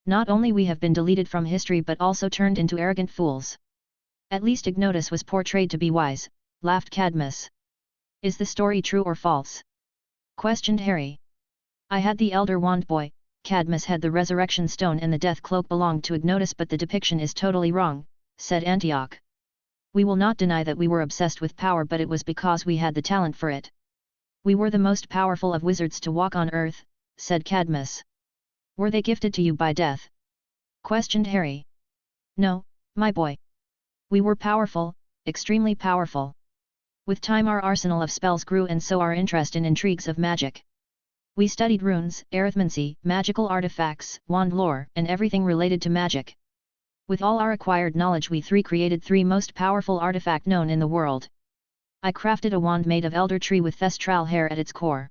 Not only we have been deleted from history but also turned into arrogant fools. At least Gringotts was portrayed to be wise, laughed Cadmus. Is the story true or false? Questioned Harry. I had the Elder Wand boy, Cadmus had the Resurrection Stone, and the Death Cloak belonged to Gringotts, but the depiction is totally wrong, said Antioch. We will not deny that we were obsessed with power, but it was because we had the talent for it. We were the most powerful of wizards to walk on Earth, said Cadmus. Were they gifted to you by death? Questioned Harry. No, my boy. We were powerful, extremely powerful. With time our arsenal of spells grew, and so our interest in intrigues of magic. We studied runes, arithmancy, magical artifacts, wand lore, and everything related to magic. With all our acquired knowledge we three created three most powerful artifact known in the world. I crafted a wand made of elder tree with thestral hair at its core.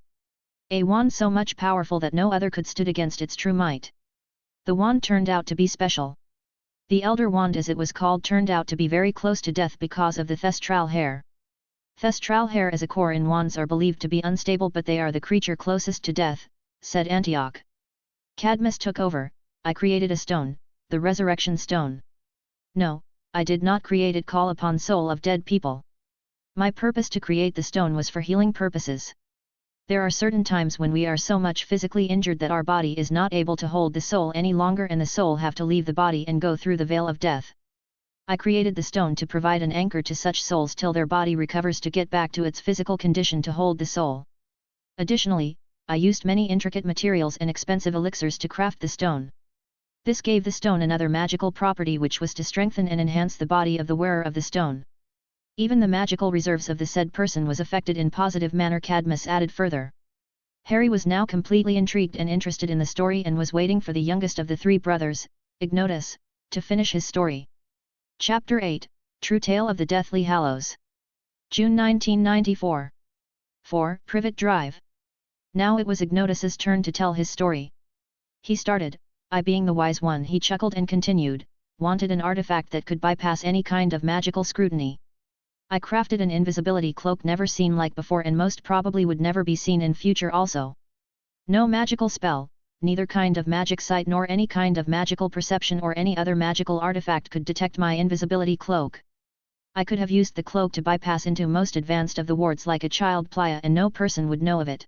A wand so much powerful that no other could stood against its true might. The wand turned out to be special. The Elder Wand, as it was called, turned out to be very close to death because of the thestral hair. Thestral hair as a core in wands are believed to be unstable, but they are the creature closest to death, said Antioch. Cadmus took over. I created a stone, the Resurrection Stone. No, I did not create it. Call upon soul of dead people. My purpose to create the stone was for healing purposes. There are certain times when we are so much physically injured that our body is not able to hold the soul any longer, and the soul have to leave the body and go through the veil of death. I created the stone to provide an anchor to such souls till their body recovers to get back to its physical condition to hold the soul. Additionally, I used many intricate materials and expensive elixirs to craft the stone. This gave the stone another magical property, which was to strengthen and enhance the body of the wearer of the stone. Even the magical reserves of the said person was affected in positive manner, Cadmus added further. Harry was now completely intrigued and interested in the story, and was waiting for the youngest of the three brothers, Gringotts, to finish his story. Chapter 8, True Tale of the Deathly Hallows. June 1994. 4. Privet Drive. Now it was Gringotts' turn to tell his story. He started, I being the wise one, he chuckled and continued, wanted an artifact that could bypass any kind of magical scrutiny. I crafted an invisibility cloak never seen like before, and most probably would never be seen in future also. No magical spell, neither kind of magic sight nor any kind of magical perception or any other magical artifact could detect my invisibility cloak. I could have used the cloak to bypass into most advanced of the wards like a child playa, and no person would know of it.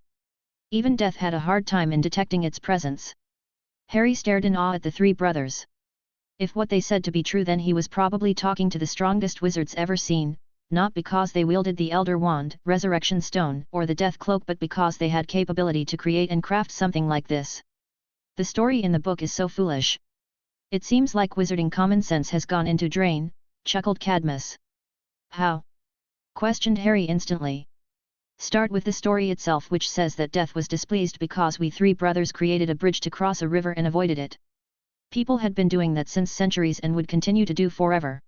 Even death had a hard time in detecting its presence. Harry stared in awe at the three brothers. If what they said to be true, then he was probably talking to the strongest wizards ever seen, not because they wielded the Elder Wand, Resurrection Stone, or the Death Cloak, but because they had capability to create and craft something like this. The story in the book is so foolish. It seems like wizarding common sense has gone into drain, chuckled Cadmus. How? Questioned Harry instantly. Start with the story itself, which says that death was displeased because we three brothers created a bridge to cross a river and avoided it. People had been doing that since centuries and would continue to do forever.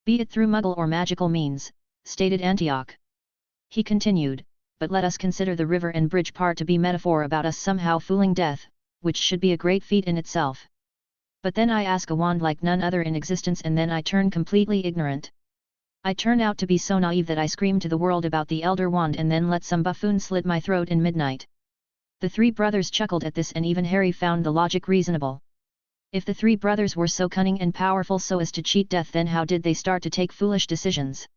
Be it through muggle or magical means, stated Antioch. He continued, but let us consider the river and bridge part to be metaphor about us somehow fooling death, which should be a great feat in itself. But then I ask a wand like none other in existence, and then I turn completely ignorant. I turn out to be so naive that I scream to the world about the Elder Wand and then let some buffoon slit my throat in midnight. The three brothers chuckled at this, and even Harry found the logic reasonable. If the three brothers were so cunning and powerful so as to cheat death, then how did they start to take foolish decisions?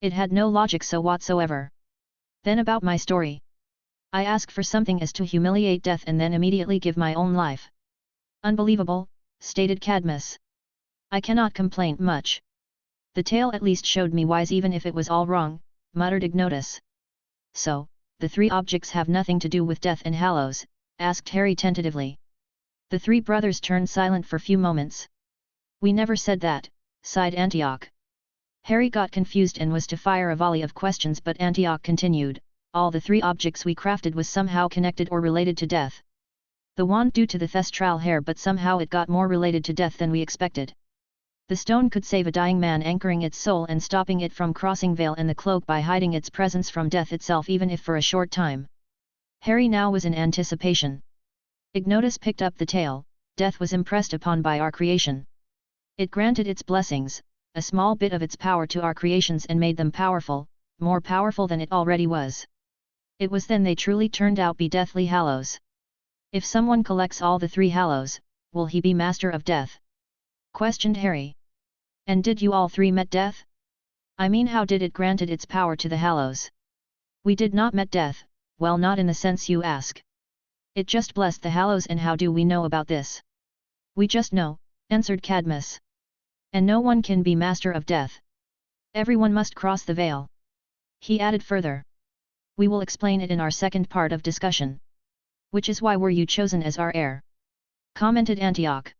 It had no logic so whatsoever. Then about my story. I ask for something as to humiliate death and then immediately give my own life. Unbelievable, stated Cadmus. I cannot complain much. The tale at least showed me wise even if it was all wrong, muttered Gringotts. So, the three objects have nothing to do with Death and Hallows? Asked Harry tentatively. The three brothers turned silent for few moments. We never said that, sighed Antioch. Harry got confused and was to fire a volley of questions, but Antioch continued, all the 3 objects we crafted was somehow connected or related to death. The wand due to the thestral hair, but somehow it got more related to death than we expected. The stone could save a dying man, anchoring its soul and stopping it from crossing veil, and the cloak by hiding its presence from death itself, even if for a short time. Harry now was in anticipation. Gringotts picked up the tale. Death was impressed upon by our creation. It granted its blessings, a small bit of its power to our creations, and made them powerful, more powerful than it already was. It was then they truly turned out be Deathly Hallows. If someone collects all the 3 Hallows, will he be Master of Death? Questioned Harry. And did you all 3 met death? I mean, how did it granted its power to the Hallows? We did not met death, well, not in the sense you ask. It just blessed the Hallows. And how do we know about this? We just know, answered Cadmus. And no one can be Master of Death. Everyone must cross the veil. He added further. We will explain it in our second part of discussion. Which is why were you chosen as our heir? Commented Antioch.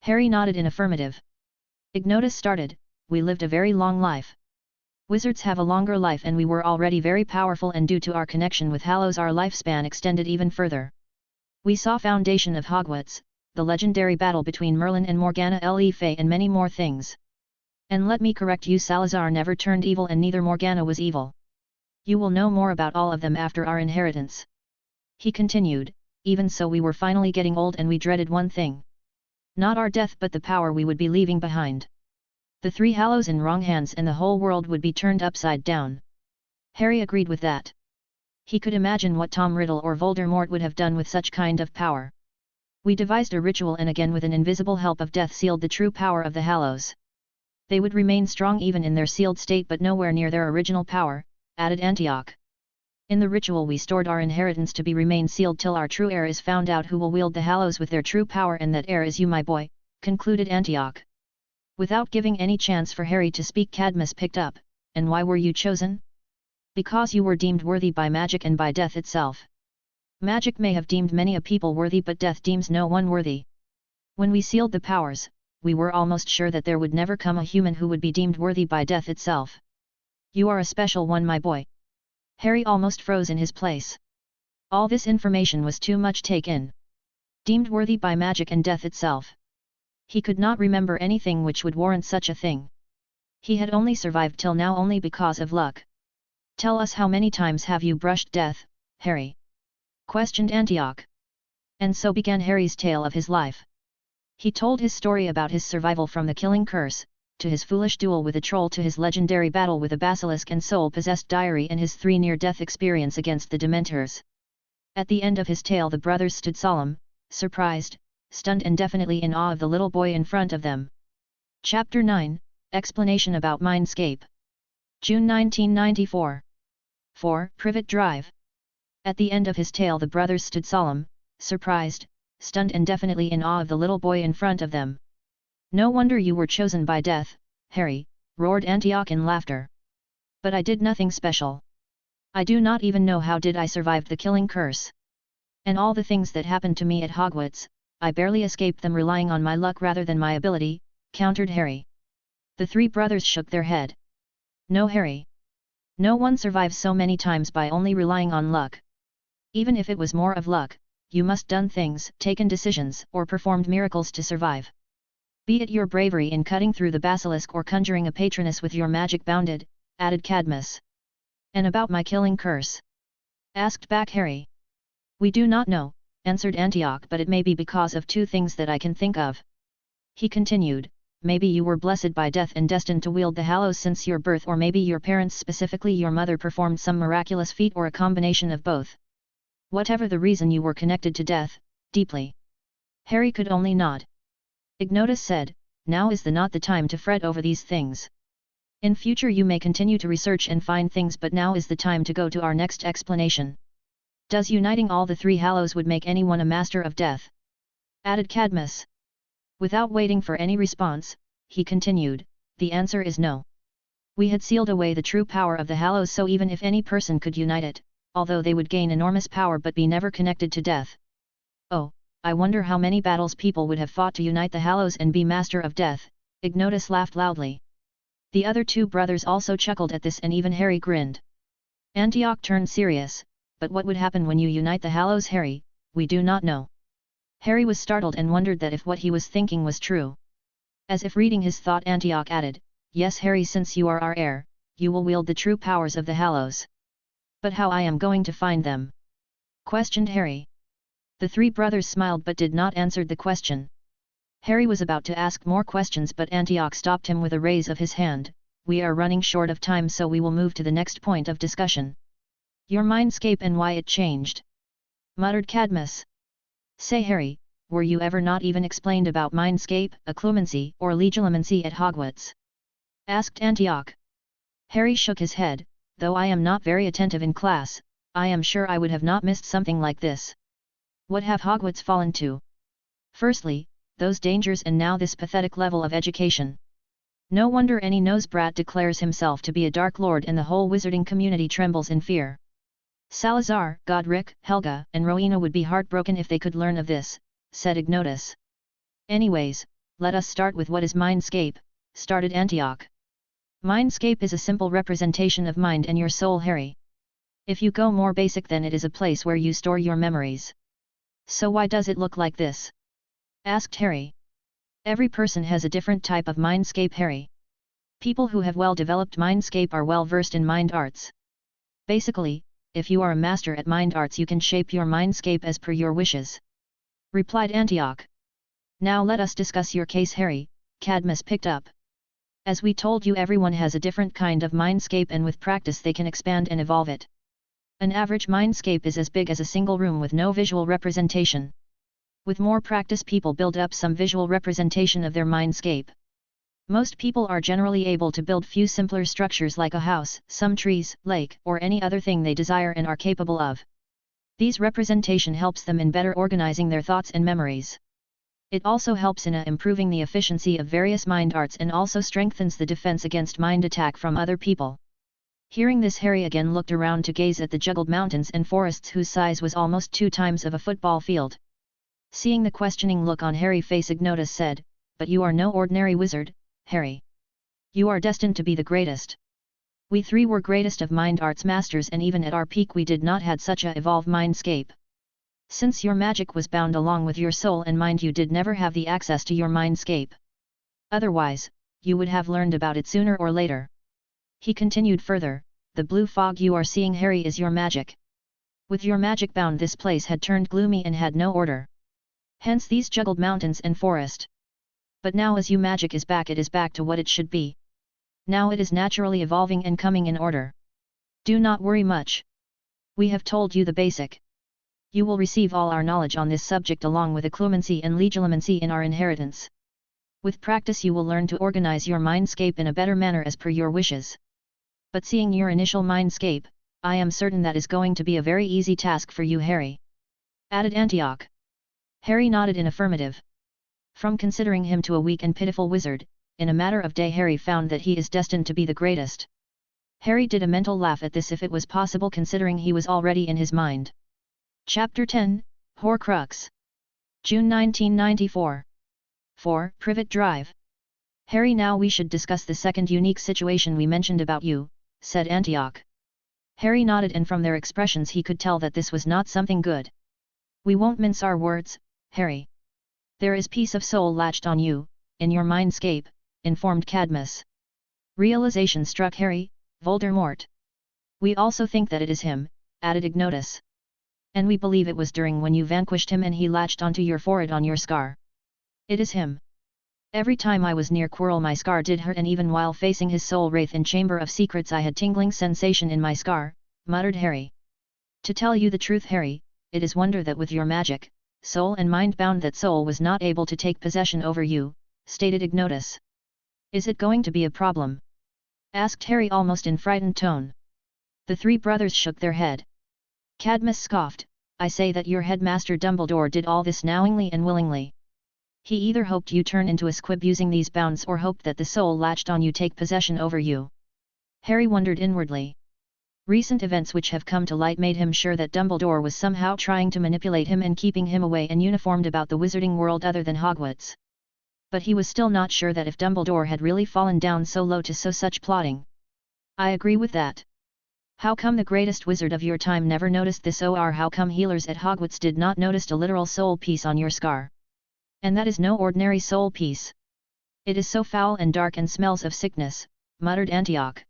Harry nodded in affirmative. Gringotts started, we lived a very long life. Wizards have a longer life, and we were already very powerful, and due to our connection with Hallows our lifespan extended even further. We saw foundation of Hogwarts, the legendary battle between Merlin and Morgana Le Fay, and many more things. And let me correct you, Salazar never turned evil, and neither Morgana was evil. You will know more about all of them after our inheritance. He continued, even so we were finally getting old, and we dreaded one thing. Not our death, but the power we would be leaving behind. The 3 Hallows in wrong hands and the whole world would be turned upside down. Harry agreed with that. He could imagine what Tom Riddle or Voldemort would have done with such kind of power. We devised a ritual, and again with an invisible help of death sealed the true power of the Hallows. They would remain strong even in their sealed state, but nowhere near their original power, added Antioch. In the ritual we stored our inheritance to be remain sealed till our true heir is found out, who will wield the Hallows with their true power, and that heir is you, my boy, concluded Antioch. Without giving any chance for Harry to speak, Cadmus picked up, and why were you chosen? Because you were deemed worthy by magic and by death itself. Magic may have deemed many a people worthy, but death deems no one worthy. When we sealed the powers, we were almost sure that there would never come a human who would be deemed worthy by death itself. You are a special one, my boy. Harry almost froze in his place. All this information was too much take in. Deemed worthy by magic and death itself. He could not remember anything which would warrant such a thing. He had only survived till now only because of luck. Tell us, how many times have you brushed death, Harry? Questioned Antioch. And so began Harry's tale of his life. He told his story about his survival from the killing curse, to his foolish duel with a troll, to his legendary battle with a basilisk and soul-possessed diary, and his 3 near-death experience against the Dementors. At the end of his tale the brothers stood solemn, surprised, stunned, and definitely in awe of the little boy in front of them. Chapter 9, Explanation about Mindscape. June 1994. 4. Privet Drive. At the end of his tale the brothers stood solemn, surprised, stunned, and definitely in awe of the little boy in front of them. No wonder you were chosen by death, Harry, roared Antioch in laughter. But I did nothing special. I do not even know how did I survive the killing curse. And all the things that happened to me at Hogwarts, I barely escaped them relying on my luck rather than my ability, countered Harry. The 3 brothers shook their head. No, Harry. No one survives so many times by only relying on luck. Even if it was more of luck, you must done things, taken decisions, or performed miracles to survive. Be it your bravery in cutting through the basilisk or conjuring a patroness with your magic bounded, added Cadmus. And about my killing curse? Asked back Harry. We do not know, answered Antioch, but it may be because of 2 things that I can think of. He continued, maybe you were blessed by death and destined to wield the Hallows since your birth, or maybe your parents, specifically your mother, performed some miraculous feat, or a combination of both. Whatever the reason, you were connected to death, deeply. Harry could only nod. Gringotts said, now is not the time to fret over these things. In future you may continue to research and find things, but now is the time to go to our next explanation. Does uniting all the 3 Hallows would make anyone a master of death? Added Cadmus. Without waiting for any response, he continued, the answer is no. We had sealed away the true power of the Hallows, so even if any person could unite it, although they would gain enormous power but be never connected to death. Oh, I wonder how many battles people would have fought to unite the Hallows and be master of death, Gringotts laughed loudly. The other 2 brothers also chuckled at this, and even Harry grinned. Antioch turned serious, but what would happen when you unite the Hallows, Harry? We do not know. Harry was startled and wondered that if what he was thinking was true. As if reading his thought, Antioch added, "Yes, Harry, since you are our heir, you will wield the true powers of the Hallows." "But how I am going to find them?" questioned Harry. The three brothers smiled but did not answer the question. Harry was about to ask more questions, but Antioch stopped him with a raise of his hand. "We are running short of time, so we will move to the next point of discussion. Your mindscape and why it changed," muttered Cadmus. "Say, Harry, were you ever not even explained about mindscape, occlumency or legilimency at Hogwarts?" asked Antioch. Harry shook his head. "Though I am not very attentive in class, I am sure I would have not missed something like this. What have Hogwarts fallen to? Firstly, those dangers, and now this pathetic level of education. No wonder any nosebrat declares himself to be a Dark Lord and the whole wizarding community trembles in fear. Salazar, Godric, Helga, and Rowena would be heartbroken if they could learn of this," said Ignotus. "Anyways, let us start with what is mindscape," started Antioch. "Mindscape is a simple representation of mind and your soul, Harry. If you go more basic, then it is a place where you store your memories." "So why does it look like this?" asked Harry. "Every person has a different type of mindscape, Harry. People who have well-developed mindscape are well-versed in mind arts. Basically, if you are a master at mind arts, you can shape your mindscape as per your wishes," replied Antioch. "Now let us discuss your case, Harry," Cadmus picked up. "As we told you, everyone has a different kind of mindscape, and with practice they can expand and evolve it. An average mindscape is as big as a single room with no visual representation. With more practice, people build up some visual representation of their mindscape. Most people are generally able to build few simpler structures like a house, some trees, lake, or any other thing they desire and are capable of. These representation helps them in better organizing their thoughts and memories. It also helps in improving the efficiency of various mind arts and also strengthens the defense against mind attack from other people." Hearing this, Harry again looked around to gaze at the juggled mountains and forests whose size was almost 2 times of a football field. Seeing the questioning look on Harry's face, Ignotus said, "But you are no ordinary wizard, Harry. You are destined to be the greatest. We 3 were greatest of mind arts masters, and even at our peak we did not had such a evolved mindscape. Since your magic was bound along with your soul and mind, you did never have the access to your mindscape. Otherwise, you would have learned about it sooner or later." He continued further, "The blue fog you are seeing, Harry, is your magic. With your magic bound, this place had turned gloomy and had no order. Hence these juggled mountains and forest. But now as your magic is back, it is back to what it should be. Now it is naturally evolving and coming in order. Do not worry much. We have told you the basic. You will receive all our knowledge on this subject along with occlumency and legilimency in our inheritance. With practice you will learn to organize your mindscape in a better manner as per your wishes. But seeing your initial mindscape, I am certain that is going to be a very easy task for you, Harry," added Antioch. Harry nodded in affirmative. From considering him to a weak and pitiful wizard, in a matter of day Harry found that he is destined to be the greatest. Harry did a mental laugh at this, if it was possible, considering he was already in his mind. Chapter 10, Horcrux. June 1994. 4. Privet Drive. "Harry, now we should discuss the second unique situation we mentioned about you," said Antioch. Harry nodded, and from their expressions he could tell that this was not something good. "We won't mince our words, Harry. There is piece of soul latched on you, in your mindscape," informed Cadmus. Realization struck Harry. "Voldemort. We also think that it is him," added Ignotus. "And we believe it was during when you vanquished him and he latched onto your forehead on your scar. It is him. Every time I was near Quirrell my scar did hurt, and even while facing his soul wraith in Chamber of Secrets I had tingling sensation in my scar," muttered Harry. "To tell you the truth, Harry, it is wonder that with your magic, soul and mind bound, that soul was not able to take possession over you," stated Ignotus. "Is it going to be a problem?" asked Harry almost in frightened tone. The 3 brothers shook their head. Cadmus scoffed, "I say that your headmaster Dumbledore did all this knowingly and willingly. He either hoped you turn into a squib using these bounds, or hoped that the soul latched on you take possession over you." Harry wondered inwardly. Recent events which have come to light made him sure that Dumbledore was somehow trying to manipulate him and keeping him away and uniformed about the wizarding world other than Hogwarts. But he was still not sure that if Dumbledore had really fallen down so low to such plotting. "I agree with that. How come the greatest wizard of your time never noticed this, or how come healers at Hogwarts did not notice a literal soul piece on your scar? And that is no ordinary soul piece. It is so foul and dark and smells of sickness, muttered Antioch.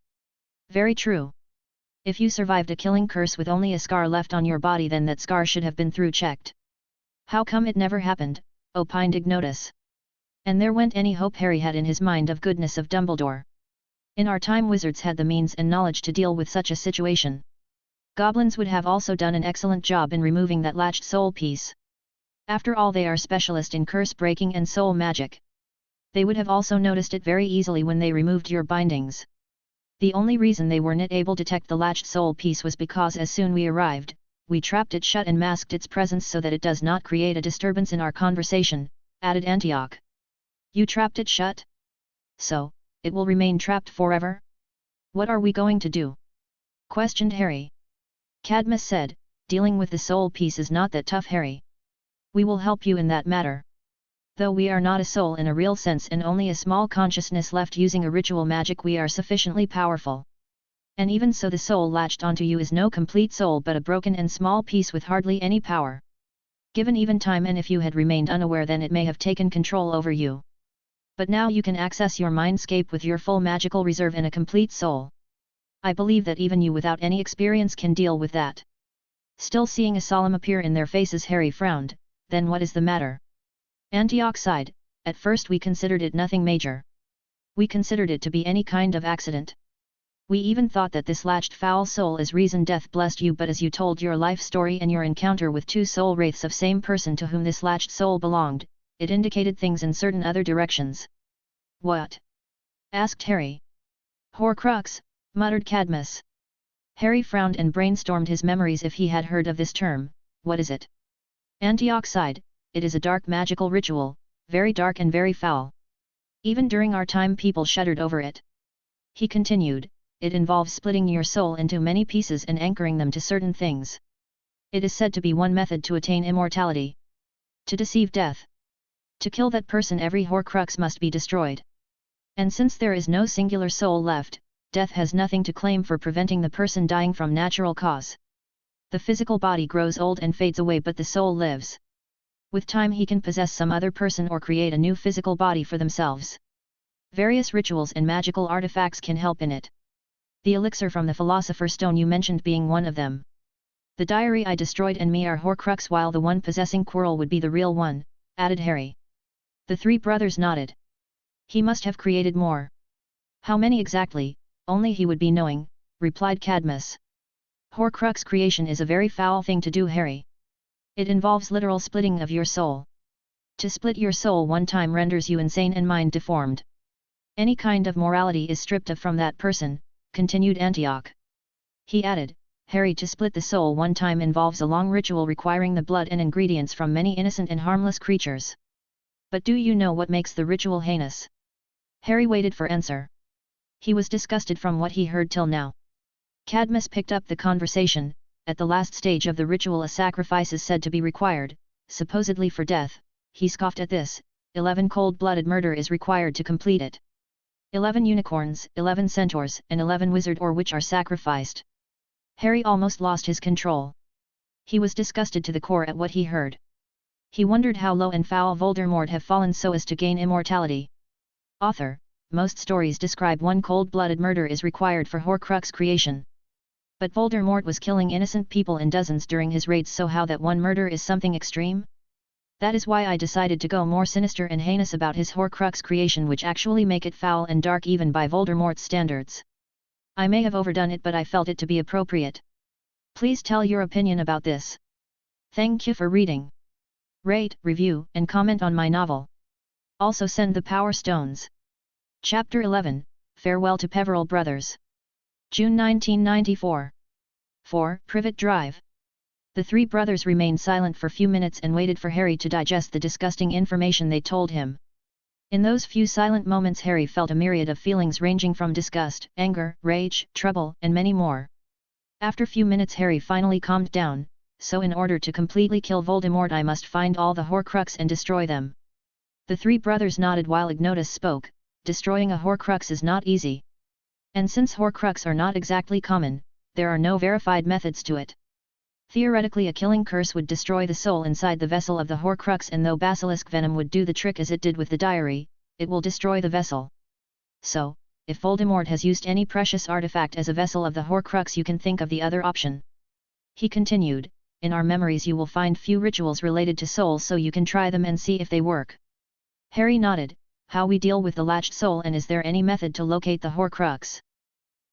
Very true. If you survived a killing curse with only a scar left on your body, then that scar should have been through checked. How come it never happened, opined Ignotus. And there went any hope Harry had in his mind of goodness of Dumbledore. In our time wizards had the means and knowledge to deal with such a situation. Goblins would have also done an excellent job in removing that latched soul piece. After all, they are specialist in curse breaking and soul magic. They would have also noticed it very easily when they removed your bindings. The only reason they weren't able to detect the latched soul piece was because as soon we arrived, we trapped it shut and masked its presence so that it does not create a disturbance in our conversation, added Antioch. You trapped it shut? So, it will remain trapped forever? What are we going to do? Questioned Harry. Cadmus said, dealing with the soul piece is not that tough, Harry. We will help you in that matter. Though we are not a soul in a real sense and only a small consciousness left using a ritual magic, we are sufficiently powerful. And even so, the soul latched onto you is no complete soul but a broken and small piece with hardly any power. Given even time, and if you had remained unaware, then it may have taken control over you. But now you can access your mindscape with your full magical reserve and a complete soul. I believe that even you without any experience can deal with that. Still seeing a solemn appear in their faces, Harry frowned. Then what is the matter? Antioch sighed. At first we considered it nothing major. We considered it to be any kind of accident. We even thought that this latched foul soul is reason death blessed you, but as you told your life story and your encounter with two soul wraiths of same person to whom this latched soul belonged, it indicated things in certain other directions. What? Asked Harry. Horcrux, muttered Cadmus. Harry frowned and brainstormed his memories if he had heard of this term. What is it? Antioch sighed. It is a dark magical ritual, very dark and very foul. Even during our time people shuddered over it. He continued, it involves splitting your soul into many pieces and anchoring them to certain things. It is said to be one method to attain immortality. To deceive death. To kill that person, every Horcrux must be destroyed. And since there is no singular soul left, death has nothing to claim for preventing the person dying from natural cause. The physical body grows old and fades away, but the soul lives. With time he can possess some other person or create a new physical body for themselves. Various rituals and magical artifacts can help in it. The elixir from the Philosopher's Stone you mentioned being one of them. The diary I destroyed and me are Horcrux, while the one possessing Quirrell would be the real one, added Harry. The three brothers nodded. He must have created more. How many exactly, only he would be knowing, replied Cadmus. Horcrux creation is a very foul thing to do, Harry. It involves literal splitting of your soul. To split your soul one time renders you insane and mind deformed. Any kind of morality is stripped of from that person, continued Antioch. He added, Harry, to split the soul one time involves a long ritual requiring the blood and ingredients from many innocent and harmless creatures. But do you know what makes the ritual heinous? Harry waited for answer. He was disgusted from what he heard till now. Cadmus picked up the conversation. At the last stage of the ritual a sacrifice is said to be required, supposedly for death. He scoffed at this. 11 cold-blooded murder is required to complete it. 11 unicorns, 11 centaurs, and 11 wizard or witch are sacrificed. Harry almost lost his control. He was disgusted to the core at what he heard. He wondered how low and foul Voldemort have fallen so as to gain immortality. Author, most stories describe one cold-blooded murder is required for Horcrux creation. But Voldemort was killing innocent people in dozens during his raids, so how that one murder is something extreme? That is why I decided to go more sinister and heinous about his Horcrux creation, which actually make it foul and dark even by Voldemort's standards. I may have overdone it, but I felt it to be appropriate. Please tell your opinion about this. Thank you for reading. Rate, review, and comment on my novel. Also send the Power Stones. Chapter 11, Farewell to Peverell Brothers. June 1994. 4. Privet Drive. The three brothers remained silent for few minutes and waited for Harry to digest the disgusting information they told him. In those few silent moments Harry felt a myriad of feelings ranging from disgust, anger, rage, trouble, and many more. After few minutes Harry finally calmed down. So in order to completely kill Voldemort I must find all the Horcrux and destroy them. The three brothers nodded while Ignotus spoke. Destroying a Horcrux is not easy. And since Horcrux are not exactly common, there are no verified methods to it. Theoretically, a killing curse would destroy the soul inside the vessel of the Horcrux, and though basilisk venom would do the trick as it did with the diary, it will destroy the vessel. So, if Voldemort has used any precious artifact as a vessel of the Horcrux, you can think of the other option. He continued, in our memories you will find few rituals related to souls, so you can try them and see if they work. Harry nodded. How we deal with the latched soul, and is there any method to locate the Horcrux?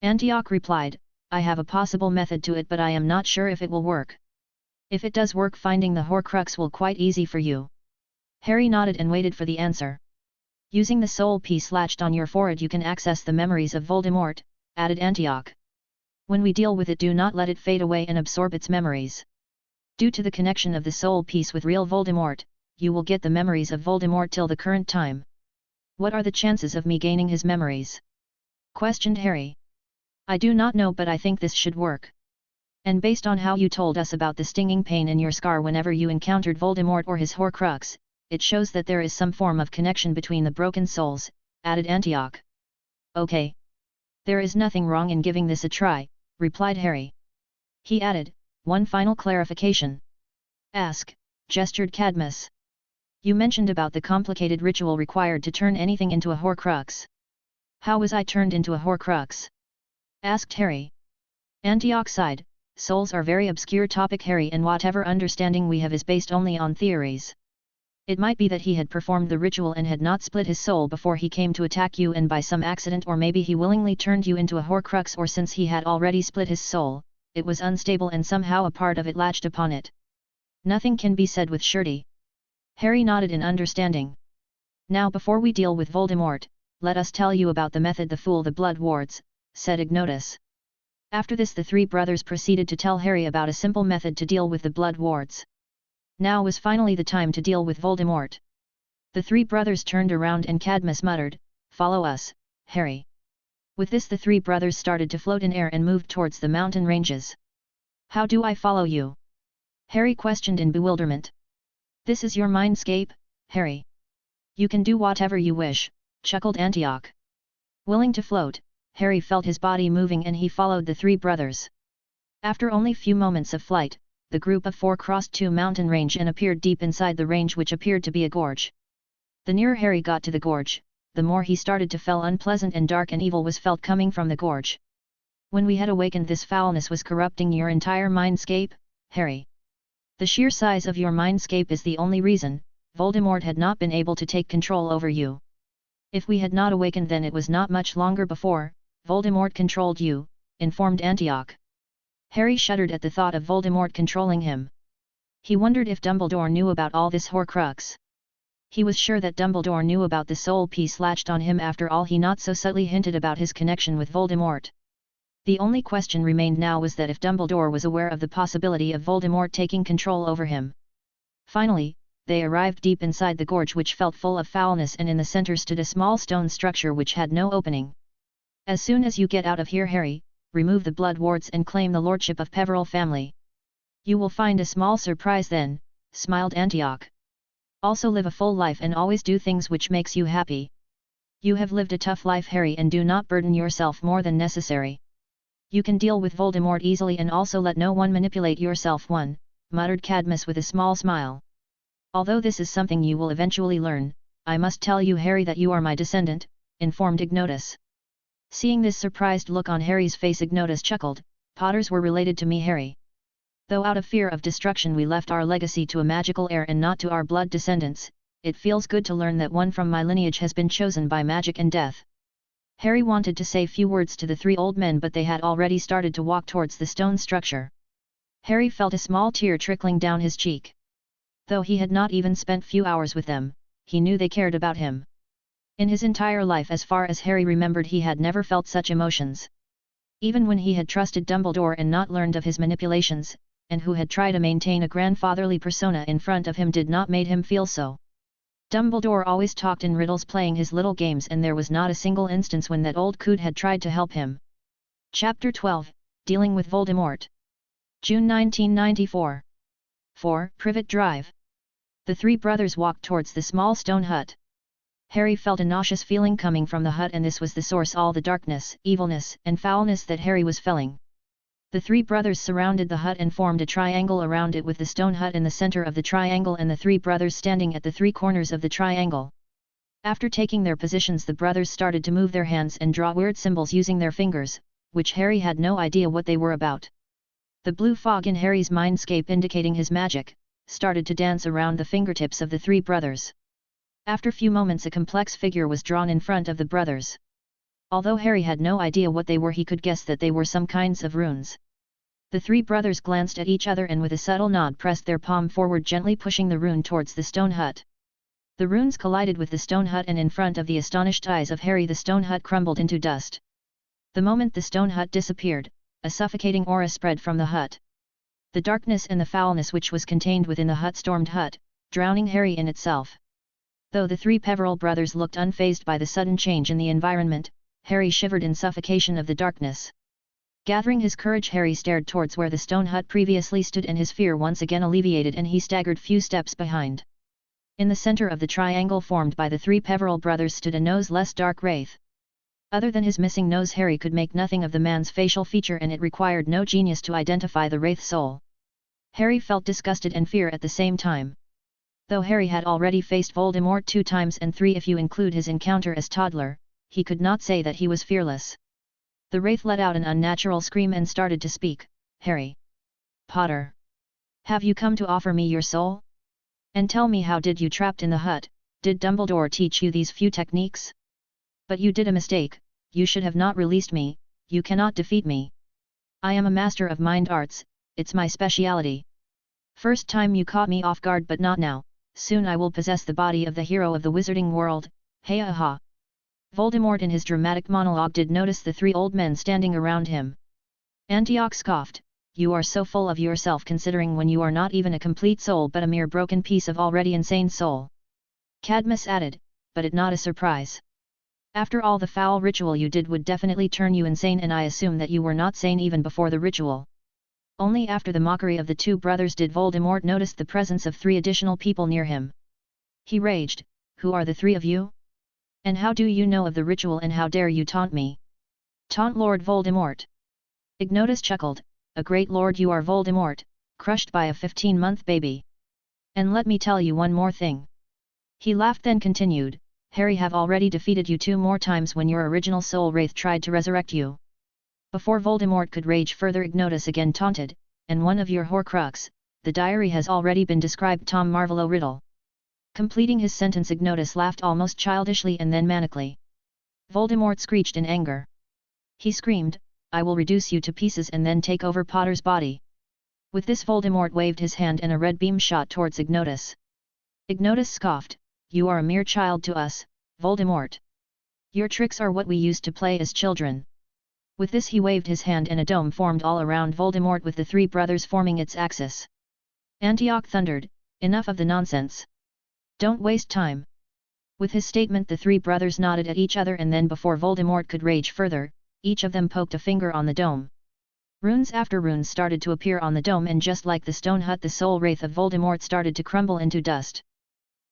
Antioch replied, I have a possible method to it, but I am not sure if it will work. If it does work, finding the Horcrux will quite easy for you. Harry nodded and waited for the answer. Using the soul piece latched on your forehead you can access the memories of Voldemort, added Antioch. When we deal with it, do not let it fade away and absorb its memories. Due to the connection of the soul piece with real Voldemort, you will get the memories of Voldemort till the current time. What are the chances of me gaining his memories? Questioned Harry. I do not know, but I think this should work. And based on how you told us about the stinging pain in your scar whenever you encountered Voldemort or his Horcrux, it shows that there is some form of connection between the broken souls, added Antioch. Okay. There is nothing wrong in giving this a try, replied Harry. He added, one final clarification. Ask, gestured Cadmus. You mentioned about the complicated ritual required to turn anything into a Horcrux. How was I turned into a Horcrux? Asked Harry. Antioch sighed, souls are very obscure topic, Harry, and whatever understanding we have is based only on theories. It might be that he had performed the ritual and had not split his soul before he came to attack you and by some accident, or maybe he willingly turned you into a Horcrux, or since he had already split his soul, it was unstable and somehow a part of it latched upon it. Nothing can be said with surety. Harry nodded in understanding. Now before we deal with Voldemort, let us tell you about the method to fool the blood wards, said Gringotts. After this the three brothers proceeded to tell Harry about a simple method to deal with the blood wards. Now was finally the time to deal with Voldemort. The three brothers turned around and Cadmus muttered, "Follow us, Harry." With this the three brothers started to float in air and moved towards the mountain ranges. "How do I follow you?" Harry questioned in bewilderment. "This is your mindscape, Harry. You can do whatever you wish," chuckled Antioch. Willing to float, Harry felt his body moving and he followed the three brothers. After only few moments of flight, the group of four crossed two mountain range and appeared deep inside the range, which appeared to be a gorge. The nearer Harry got to the gorge, the more he started to feel unpleasant and dark and evil was felt coming from the gorge. When we had awakened, this foulness was corrupting your entire mindscape, Harry. The sheer size of your mindscape is the only reason Voldemort had not been able to take control over you. If we had not awakened, then it was not much longer before Voldemort controlled you, informed Antioch. Harry shuddered at the thought of Voldemort controlling him. He wondered if Dumbledore knew about all this Horcrux. He was sure that Dumbledore knew about the soul piece latched on him. After all, he not so subtly hinted about his connection with Voldemort. The only question remained now was that if Dumbledore was aware of the possibility of Voldemort taking control over him. Finally, they arrived deep inside the gorge, which felt full of foulness, and in the center stood a small stone structure which had no opening. "As soon as you get out of here, Harry, remove the blood wards and claim the lordship of Peverell family. You will find a small surprise then," smiled Antioch. "Also live a full life and always do things which makes you happy. You have lived a tough life, Harry, and do not burden yourself more than necessary. You can deal with Voldemort easily and also let no one manipulate yourself," muttered Cadmus with a small smile. "Although this is something you will eventually learn, I must tell you, Harry, that you are my descendant," informed Gringotts. Seeing this surprised look on Harry's face, Gringotts chuckled, "Potters were related to me, Harry. Though out of fear of destruction we left our legacy to a magical heir and not to our blood descendants, it feels good to learn that one from my lineage has been chosen by magic and death." Harry wanted to say few words to the three old men, but they had already started to walk towards the stone structure. Harry felt a small tear trickling down his cheek. Though he had not even spent few hours with them, he knew they cared about him. In his entire life, as far as Harry remembered, he had never felt such emotions. Even when he had trusted Dumbledore and not learned of his manipulations, and who had tried to maintain a grandfatherly persona in front of him, did not made him feel so. Dumbledore always talked in riddles, playing his little games, and there was not a single instance when that old coot had tried to help him. Chapter 12, Dealing with Voldemort. June 1994. 4. Privet Drive. The three brothers walked towards the small stone hut. Harry felt a nauseous feeling coming from the hut, and this was the source all the darkness, evilness, and foulness that Harry was feeling. The three brothers surrounded the hut and formed a triangle around it with the stone hut in the center of the triangle and the three brothers standing at the three corners of the triangle. After taking their positions, the brothers started to move their hands and draw weird symbols using their fingers, which Harry had no idea what they were about. The blue fog in Harry's mindscape, indicating his magic, started to dance around the fingertips of the three brothers. After few moments, a complex figure was drawn in front of the brothers. Although Harry had no idea what they were, he could guess that they were some kinds of runes. The three brothers glanced at each other and with a subtle nod pressed their palm forward, gently pushing the rune towards the stone hut. The runes collided with the stone hut, and in front of the astonished eyes of Harry the stone hut crumbled into dust. The moment the stone hut disappeared, a suffocating aura spread from the hut. The darkness and the foulness which was contained within the hut stormed hut, drowning Harry in itself. Though the three Peverell brothers looked unfazed by the sudden change in the environment, Harry shivered in suffocation of the darkness. Gathering his courage, Harry stared towards where the stone hut previously stood, and his fear once again alleviated, and he staggered few steps behind. In the center of the triangle formed by the three Peverell brothers stood a nose-less dark wraith. Other than his missing nose, Harry could make nothing of the man's facial feature, and it required no genius to identify the wraith soul. Harry felt disgusted and fear at the same time. Though Harry had already faced Voldemort 2 times and 3 if you include his encounter as toddler, he could not say that he was fearless. The wraith let out an unnatural scream and started to speak. Harry Potter, have you come to offer me your soul? And tell me, how did you trapped in the hut? Did Dumbledore teach you these few techniques? But you did a mistake, you should have not released me, you cannot defeat me. I am a master of mind arts, it's my speciality. First time you caught me off guard, but not now, soon I will possess the body of the hero of the wizarding world, ha. Voldemort in his dramatic monologue did notice the 3 old men standing around him. Antioch scoffed, you are so full of yourself, considering when you are not even a complete soul but a mere broken piece of already insane soul. Cadmus added, but it not a surprise. After all, the foul ritual you did would definitely turn you insane, and I assume that you were not sane even before the ritual. Only after the mockery of the 2 brothers did Voldemort notice the presence of 3 additional people near him. He raged, who are the 3 of you? And how do you know of the ritual, and how dare you taunt me? Taunt Lord Voldemort. Ignotus chuckled, a great lord you are, Voldemort, crushed by a 15-month baby. And let me tell you one more thing. He laughed, then continued, Harry have already defeated you 2 more times when your original soul wraith tried to resurrect you. Before Voldemort could rage further, Ignotus again taunted, and one of your Horcrux, the diary has already been described. Tom Marvolo riddle. Completing his sentence, Ignotus laughed almost childishly and then manically. Voldemort screeched in anger. He screamed, I will reduce you to pieces and then take over Potter's body. With this, Voldemort waved his hand and a red beam shot towards Ignotus. Ignotus scoffed, you are a mere child to us, Voldemort. Your tricks are what we used to play as children. With this, he waved his hand and a dome formed all around Voldemort with the 3 brothers forming its axis. Antioch thundered, enough of the nonsense. Don't waste time. With his statement, the 3 brothers nodded at each other, and then before Voldemort could rage further, each of them poked a finger on the dome. Runes after runes started to appear on the dome, and just like the stone hut, the soul wraith of Voldemort started to crumble into dust.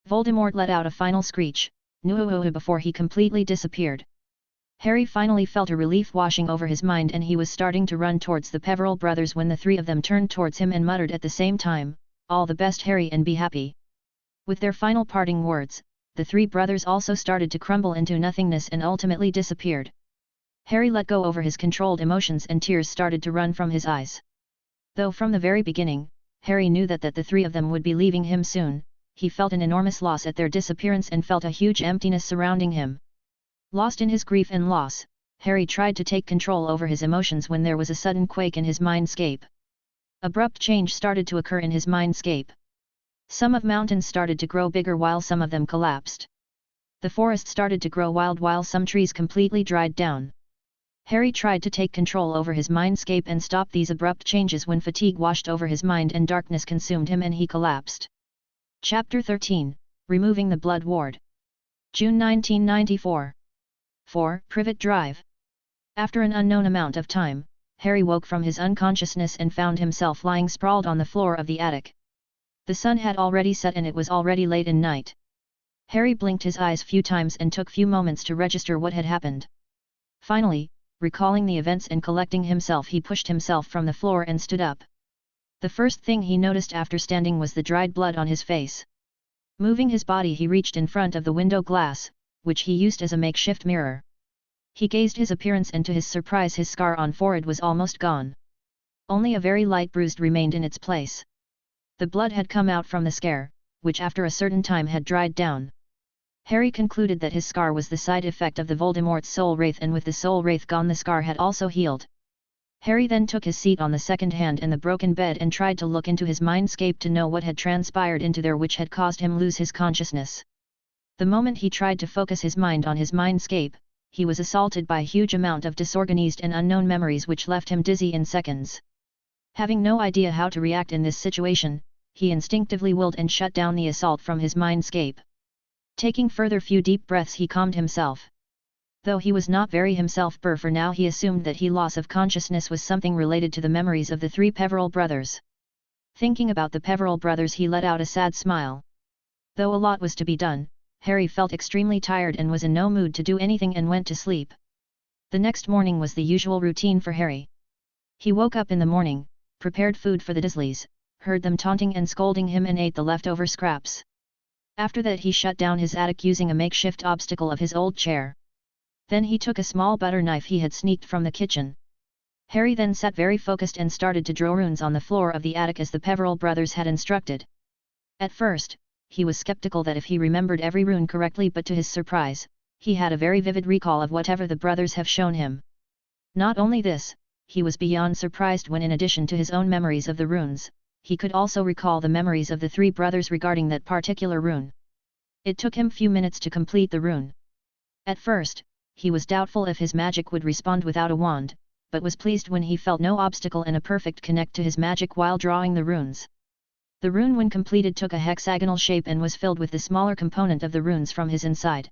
Voldemort let out a final screech, "Nuh-uh-uh," before he completely disappeared. Harry finally felt a relief washing over his mind, and he was starting to run towards the Peverell brothers when the 3 of them turned towards him and muttered at the same time, all the best, Harry, and be happy. With their final parting words, the 3 brothers also started to crumble into nothingness and ultimately disappeared. Harry let go over his controlled emotions, and tears started to run from his eyes. Though from the very beginning, Harry knew that the 3 of them would be leaving him soon, he felt an enormous loss at their disappearance and felt a huge emptiness surrounding him. Lost in his grief and loss, Harry tried to take control over his emotions when there was a sudden quake in his mindscape. Abrupt change started to occur in his mindscape. Some of mountains started to grow bigger while some of them collapsed. The forest started to grow wild while some trees completely dried down. Harry tried to take control over his mindscape and stop these abrupt changes when fatigue washed over his mind and darkness consumed him and he collapsed. Chapter 13, Removing the Blood Ward. June 1994. 4. Privet Drive. After an unknown amount of time, Harry woke from his unconsciousness and found himself lying sprawled on the floor of the attic. The sun had already set and it was already late in night. Harry blinked his eyes few times and took few moments to register what had happened. Finally, recalling the events and collecting himself, he pushed himself from the floor and stood up. The first thing he noticed after standing was the dried blood on his face. Moving his body, he reached in front of the window glass, which he used as a makeshift mirror. He gazed his appearance, and to his surprise his scar on forehead was almost gone. Only a very light bruise remained in its place. The blood had come out from the scare, which after a certain time had dried down. Harry concluded that his scar was the side effect of the Voldemort's soul wraith, and with the soul wraith gone the scar had also healed. Harry then took his seat on the second hand in the broken bed and tried to look into his mindscape to know what had transpired into there which had caused him lose his consciousness. The moment he tried to focus his mind on his mindscape, he was assaulted by a huge amount of disorganized and unknown memories which left him dizzy in seconds. Having no idea how to react in this situation, he instinctively willed and shut down the assault from his mindscape. Taking further few deep breaths, he calmed himself. Though he was not very himself for now, he assumed that his loss of consciousness was something related to the memories of the 3 Peverell brothers. Thinking about the Peverell brothers, he let out a sad smile. Though a lot was to be done, Harry felt extremely tired and was in no mood to do anything and went to sleep. The next morning was the usual routine for Harry. He woke up in the morning, prepared food for the Dursleys, heard them taunting and scolding him, and ate the leftover scraps. After that he shut down his attic using a makeshift obstacle of his old chair. Then he took a small butter knife he had sneaked from the kitchen. Harry then sat very focused and started to draw runes on the floor of the attic as the Peverell brothers had instructed. At first, he was skeptical that if he remembered every rune correctly, but to his surprise, he had a very vivid recall of whatever the brothers have shown him. Not only this, he was beyond surprised when, in addition to his own memories of the runes, he could also recall the memories of the 3 brothers regarding that particular rune. It took him few minutes to complete the rune. At first, he was doubtful if his magic would respond without a wand, but was pleased when he felt no obstacle and a perfect connect to his magic while drawing the runes. The rune, when completed, took a hexagonal shape and was filled with the smaller component of the runes from his inside.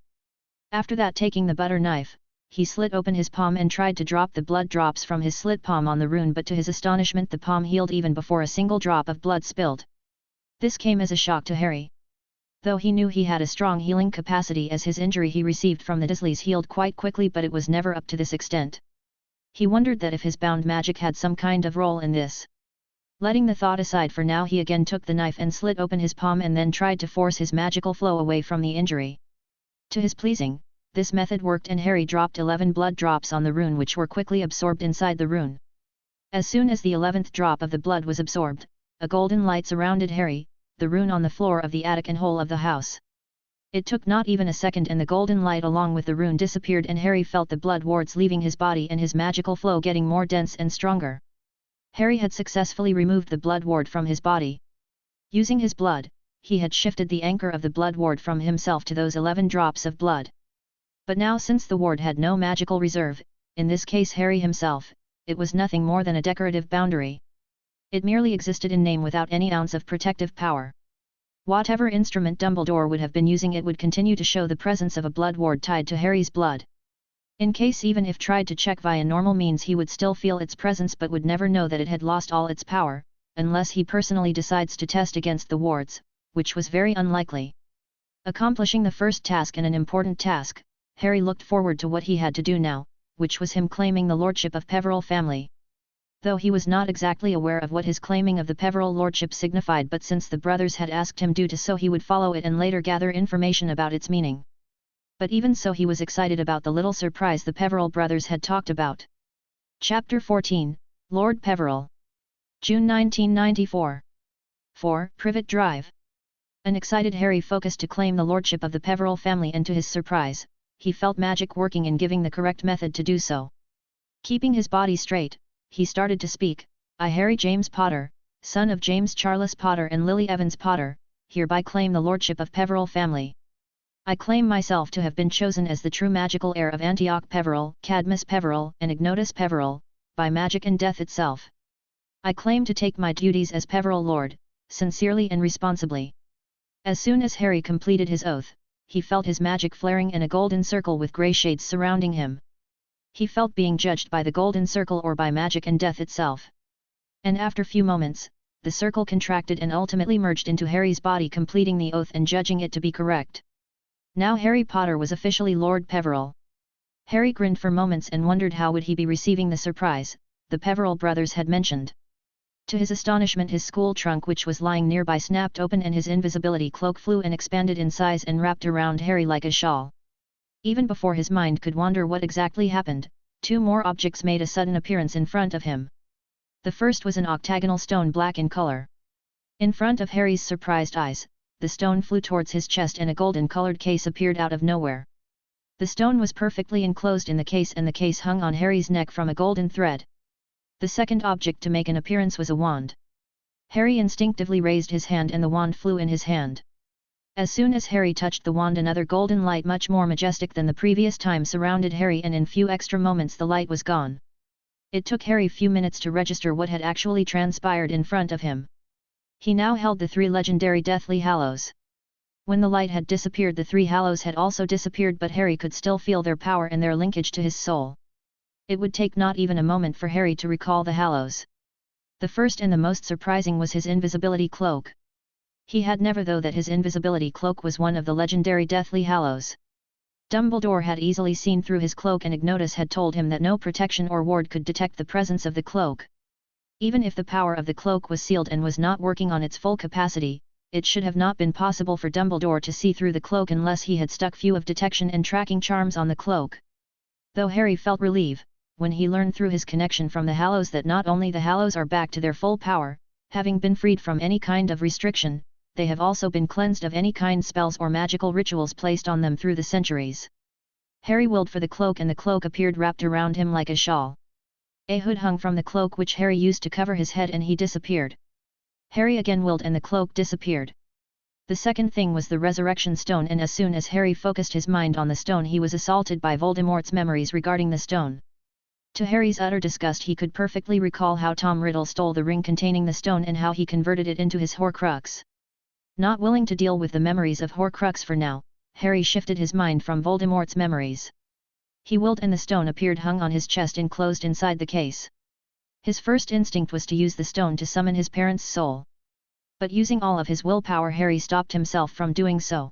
After that, taking the butter knife, he slit open his palm and tried to drop the blood drops from his slit palm on the rune, but to his astonishment the palm healed even before a single drop of blood spilled. This came as a shock to Harry. Though he knew he had a strong healing capacity, as his injury he received from the Dursleys healed quite quickly, but it was never up to this extent. He wondered that if his bound magic had some kind of role in this. Letting the thought aside for now, he again took the knife and slit open his palm and then tried to force his magical flow away from the injury. To his pleasing, this method worked, and Harry dropped 11 blood drops on the rune, which were quickly absorbed inside the rune. As soon as the 11th drop of the blood was absorbed, a golden light surrounded Harry, the rune on the floor of the attic and whole of the house. It took not even a second and the golden light along with the rune disappeared, and Harry felt the blood wards leaving his body and his magical flow getting more dense and stronger. Harry had successfully removed the blood ward from his body. Using his blood, he had shifted the anchor of the blood ward from himself to those 11 drops of blood. But now, since the ward had no magical reserve, in this case Harry himself, it was nothing more than a decorative boundary. It merely existed in name without any ounce of protective power. Whatever instrument Dumbledore would have been using, it would continue to show the presence of a blood ward tied to Harry's blood. In case even if tried to check via normal means, he would still feel its presence but would never know that it had lost all its power, unless he personally decides to test against the wards, which was very unlikely. Accomplishing the first task, and an important task, Harry looked forward to what he had to do now, which was him claiming the lordship of Peverell family. Though he was not exactly aware of what his claiming of the Peverell lordship signified, but since the brothers had asked him to do so, he would follow it and later gather information about its meaning. But even so, he was excited about the little surprise the Peverell brothers had talked about. Chapter 14, Lord Peverell. June 1994. 4. Privet Drive. An excited Harry focused to claim the lordship of the Peverell family, and to his surprise, he felt magic working in giving the correct method to do so. Keeping his body straight, he started to speak. I, Harry James Potter, son of James Charles Potter and Lily Evans Potter, hereby claim the lordship of Peverell family. I claim myself to have been chosen as the true magical heir of Antioch Peverell, Cadmus Peverell and Ignotus Peverell, by magic and death itself. I claim to take my duties as Peverell Lord, sincerely and responsibly. As soon as Harry completed his oath, he felt his magic flaring in a golden circle with grey shades surrounding him. He felt being judged by the golden circle or by magic and death itself. And after few moments, the circle contracted and ultimately merged into Harry's body, completing the oath and judging it to be correct. Now Harry Potter was officially Lord Peverell. Harry grinned for moments and wondered how would he be receiving the surprise the Peverell brothers had mentioned. To his astonishment, his school trunk, which was lying nearby, snapped open and his invisibility cloak flew and expanded in size and wrapped around Harry like a shawl. Even before his mind could wander what exactly happened, two more objects made a sudden appearance in front of him. The first was an octagonal stone, black in color. In front of Harry's surprised eyes, the stone flew towards his chest and a golden-colored case appeared out of nowhere. The stone was perfectly enclosed in the case and the case hung on Harry's neck from a golden thread. The second object to make an appearance was a wand. Harry instinctively raised his hand and the wand flew in his hand. As soon as Harry touched the wand, another golden light much more majestic than the previous time surrounded Harry, and in few extra moments the light was gone. It took Harry few minutes to register what had actually transpired in front of him. He now held the three legendary Deathly Hallows. When the light had disappeared, the three Hallows had also disappeared, but Harry could still feel their power and their linkage to his soul. It would take not even a moment for Harry to recall the Hallows. The first and the most surprising was his invisibility cloak. He had never thought that his invisibility cloak was one of the legendary Deathly Hallows. Dumbledore had easily seen through his cloak, and Ignotus had told him that no protection or ward could detect the presence of the cloak. Even if the power of the cloak was sealed and was not working on its full capacity, it should have not been possible for Dumbledore to see through the cloak unless he had stuck few of detection and tracking charms on the cloak. Though Harry felt relief when he learned through his connection from the Hallows that not only the Hallows are back to their full power, having been freed from any kind of restriction, they have also been cleansed of any kind spells or magical rituals placed on them through the centuries. Harry willed for the cloak and the cloak appeared wrapped around him like a shawl. A hood hung from the cloak which Harry used to cover his head and he disappeared. Harry again willed and the cloak disappeared. The second thing was the resurrection stone, and as soon as Harry focused his mind on the stone he was assaulted by Voldemort's memories regarding the stone. To Harry's utter disgust, he could perfectly recall how Tom Riddle stole the ring containing the stone and how he converted it into his Horcrux. Not willing to deal with the memories of Horcrux for now, Harry shifted his mind from Voldemort's memories. He willed and the stone appeared hung on his chest enclosed inside the case. His first instinct was to use the stone to summon his parents' soul. But using all of his willpower, Harry stopped himself from doing so.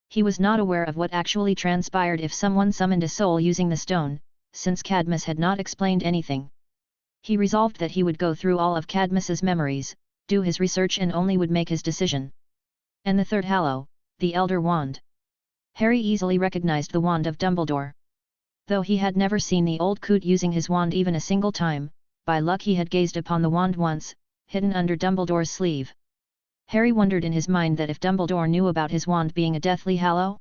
He was not aware of what actually transpired if someone summoned a soul using the stone, since Cadmus had not explained anything. He resolved that he would go through all of Cadmus's memories, do his research, and only would make his decision. And the third Hallow, the Elder Wand. Harry easily recognized the wand of Dumbledore. Though he had never seen the old coot using his wand even a single time, by luck he had gazed upon the wand once, hidden under Dumbledore's sleeve. Harry wondered in his mind that if Dumbledore knew about his wand being a Deathly Hallow?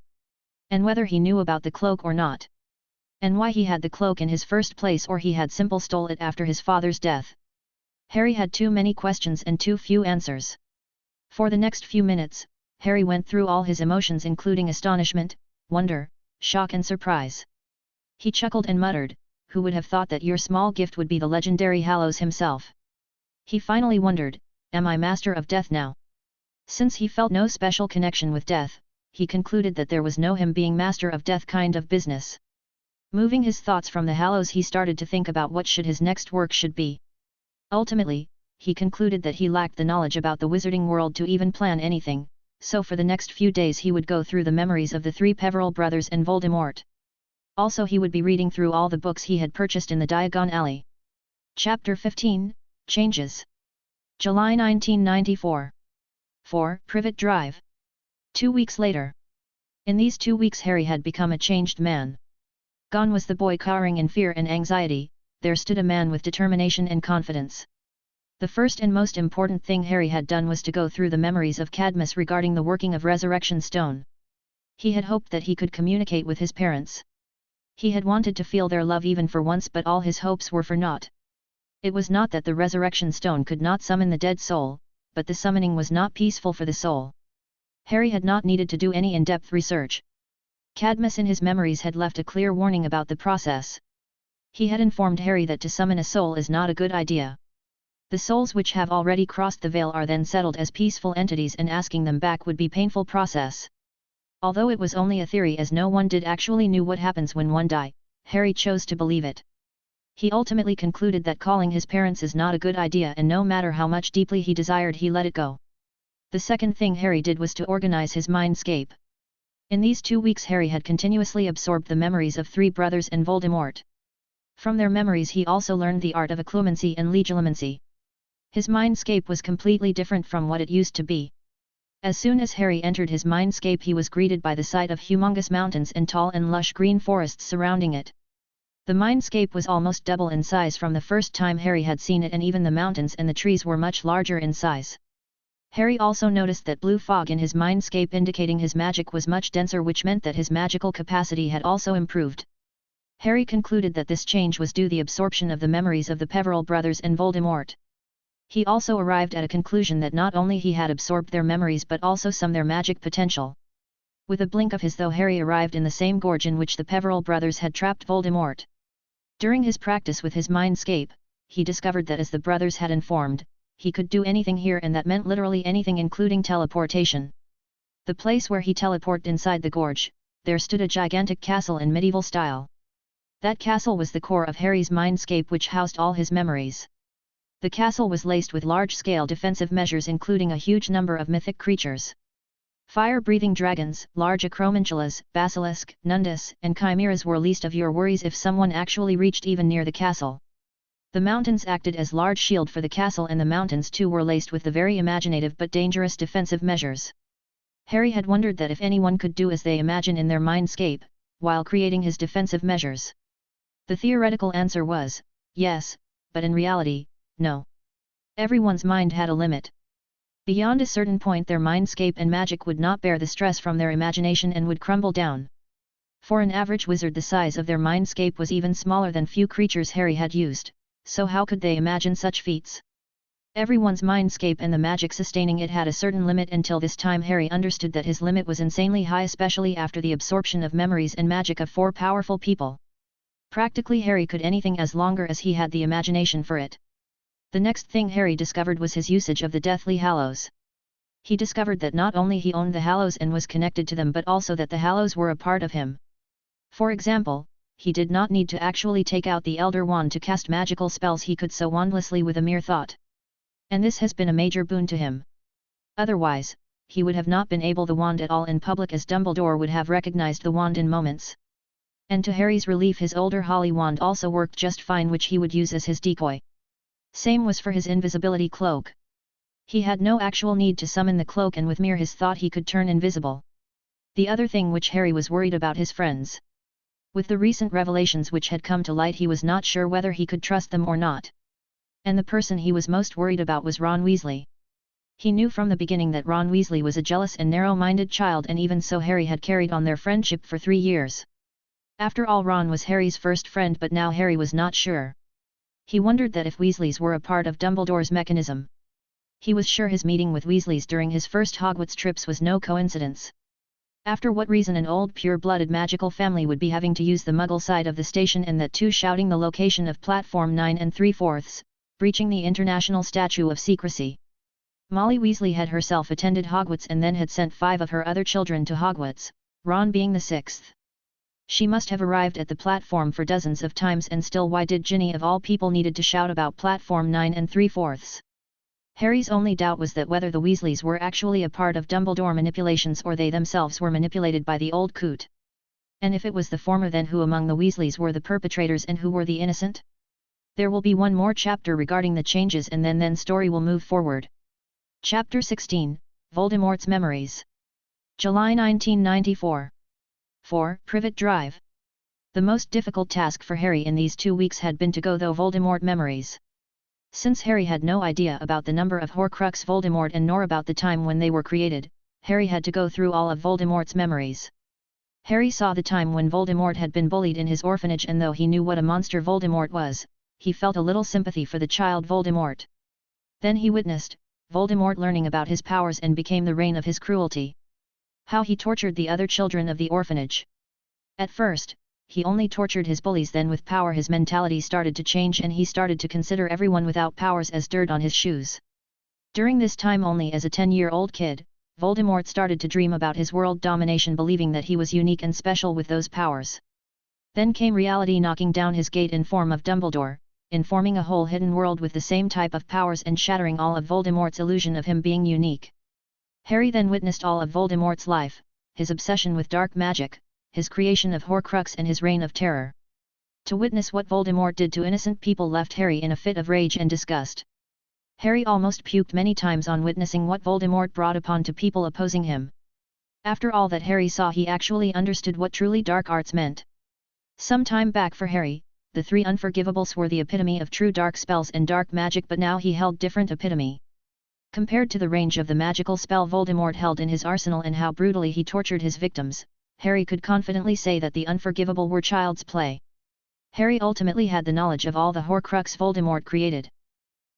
And whether he knew about the cloak or not. And why he had the cloak in his first place, or he had simply stole it after his father's death. Harry had too many questions and too few answers. For the next few minutes, Harry went through all his emotions, including astonishment, wonder, shock and surprise. He chuckled and muttered, "Who would have thought that your small gift would be the legendary Hallows himself?" He finally wondered, "Am I Master of Death now?" Since he felt no special connection with death, he concluded that there was no him being Master of Death kind of business. Moving his thoughts from the Hallows, he started to think about what his next work should be. Ultimately, he concluded that he lacked the knowledge about the wizarding world to even plan anything, so for the next few days he would go through the memories of the three Peverell brothers and Voldemort. Also he would be reading through all the books he had purchased in the Diagon Alley. Chapter 15, Changes. July 1994. 4. Privet Drive. 2 weeks later. In these 2 weeks Harry had become a changed man. Gone was the boy cowering in fear and anxiety, there stood a man with determination and confidence. The first and most important thing Harry had done was to go through the memories of Cadmus regarding the working of Resurrection Stone. He had hoped that he could communicate with his parents. He had wanted to feel their love even for once, but all his hopes were for naught. It was not that the Resurrection Stone could not summon the dead soul, but the summoning was not peaceful for the soul. Harry had not needed to do any in-depth research. Cadmus in his memories had left a clear warning about the process. He had informed Harry that to summon a soul is not a good idea. The souls which have already crossed the veil are then settled as peaceful entities, and asking them back would be a painful process. Although it was only a theory, as no one did actually knew what happens when one die, Harry chose to believe it. He ultimately concluded that calling his parents is not a good idea, and no matter how much deeply he desired, he let it go. The second thing Harry did was to organize his mindscape. In these 2 weeks Harry had continuously absorbed the memories of 3 brothers and Voldemort. From their memories he also learned the art of occlumency and legilimency. His mindscape was completely different from what it used to be. As soon as Harry entered his mindscape he was greeted by the sight of humongous mountains and tall and lush green forests surrounding it. The mindscape was almost double in size from the first time Harry had seen it, and even the mountains and the trees were much larger in size. Harry also noticed that blue fog in his mindscape indicating his magic was much denser, which meant that his magical capacity had also improved. Harry concluded that this change was due to the absorption of the memories of the Peverell brothers and Voldemort. He also arrived at a conclusion that not only he had absorbed their memories but also some their magic potential. With a blink of his thought Harry arrived in the same gorge in which the Peverell brothers had trapped Voldemort. During his practice with his mindscape, he discovered that, as the brothers had informed, he could do anything here, and that meant literally anything including teleportation. The place where he teleported inside the gorge, there stood a gigantic castle in medieval style. That castle was the core of Harry's mindscape, which housed all his memories. The castle was laced with large-scale defensive measures including a huge number of mythic creatures. Fire-breathing dragons, large acromantulas, basilisk, nundus, and chimeras were least of your worries if someone actually reached even near the castle. The mountains acted as large shield for the castle, and the mountains too were laced with the very imaginative but dangerous defensive measures. Harry had wondered that if anyone could do as they imagine in their mindscape, while creating his defensive measures. The theoretical answer was, yes, but in reality, no. Everyone's mind had a limit. Beyond a certain point their mindscape and magic would not bear the stress from their imagination and would crumble down. For an average wizard the size of their mindscape was even smaller than few creatures Harry had used, so how could they imagine such feats? Everyone's mindscape and the magic sustaining it had a certain limit. Until this time Harry understood that his limit was insanely high, especially after the absorption of memories and magic of 4 powerful people. Practically Harry could anything as longer as he had the imagination for it. The next thing Harry discovered was his usage of the Deathly Hallows. He discovered that not only he owned the Hallows and was connected to them, but also that the Hallows were a part of him. For example, he did not need to actually take out the Elder Wand to cast magical spells, he could so wandlessly with a mere thought. And this has been a major boon to him. Otherwise, he would have not been able the wand at all in public, as Dumbledore would have recognized the wand in moments. And to Harry's relief his older Holly wand also worked just fine, which he would use as his decoy. Same was for his invisibility cloak. He had no actual need to summon the cloak, and with mere his thought he could turn invisible. The other thing which Harry was worried about, his friends. With the recent revelations which had come to light he was not sure whether he could trust them or not. And the person he was most worried about was Ron Weasley. He knew from the beginning that Ron Weasley was a jealous and narrow-minded child, and even so Harry had carried on their friendship for 3 years. After all, Ron was Harry's first friend, but now Harry was not sure. He wondered that if Weasleys were a part of Dumbledore's mechanism. He was sure his meeting with Weasleys during his first Hogwarts trips was no coincidence. After what reason an old pure-blooded magical family would be having to use the Muggle side of the station, and that too shouting the location of platform 9 3/4, breaching the international statute of secrecy. Molly Weasley had herself attended Hogwarts and then had sent 5 of her other children to Hogwarts, Ron being the 6th. She must have arrived at the platform for dozens of times, and still why did Ginny of all people needed to shout about platform 9 3/4? Harry's only doubt was that whether the Weasleys were actually a part of Dumbledore manipulations or they themselves were manipulated by the old coot. And if it was the former, then who among the Weasleys were the perpetrators and who were the innocent? There will be one more chapter regarding the changes, and then story will move forward. Chapter 16, Voldemort's Memories. July 1994. 4. Privet Drive. The most difficult task for Harry in these 2 weeks had been to go through Voldemort memories. Since Harry had no idea about the number of Horcrux Voldemort and nor about the time when they were created, Harry had to go through all of Voldemort's memories. Harry saw the time when Voldemort had been bullied in his orphanage, and though he knew what a monster Voldemort was, he felt a little sympathy for the child Voldemort. Then he witnessed Voldemort learning about his powers and became the reign of his cruelty. How he tortured the other children of the orphanage. At first, he only tortured his bullies, then with power his mentality started to change and he started to consider everyone without powers as dirt on his shoes. During this time, only as a 10-year-old kid, Voldemort started to dream about his world domination, believing that he was unique and special with those powers. Then came reality knocking down his gate in form of Dumbledore, informing a whole hidden world with the same type of powers and shattering all of Voldemort's illusion of him being unique. Harry then witnessed all of Voldemort's life, his obsession with dark magic, his creation of Horcrux and his reign of terror. To witness what Voldemort did to innocent people left Harry in a fit of rage and disgust. Harry almost puked many times on witnessing what Voldemort brought upon to people opposing him. After all that Harry saw, he actually understood what truly dark arts meant. Some time back for Harry, the three unforgivables were the epitome of true dark spells and dark magic, but now he held different epitome. Compared to the range of the magical spell Voldemort held in his arsenal and how brutally he tortured his victims, Harry could confidently say that the unforgivable were child's play. Harry ultimately had the knowledge of all the Horcrux Voldemort created.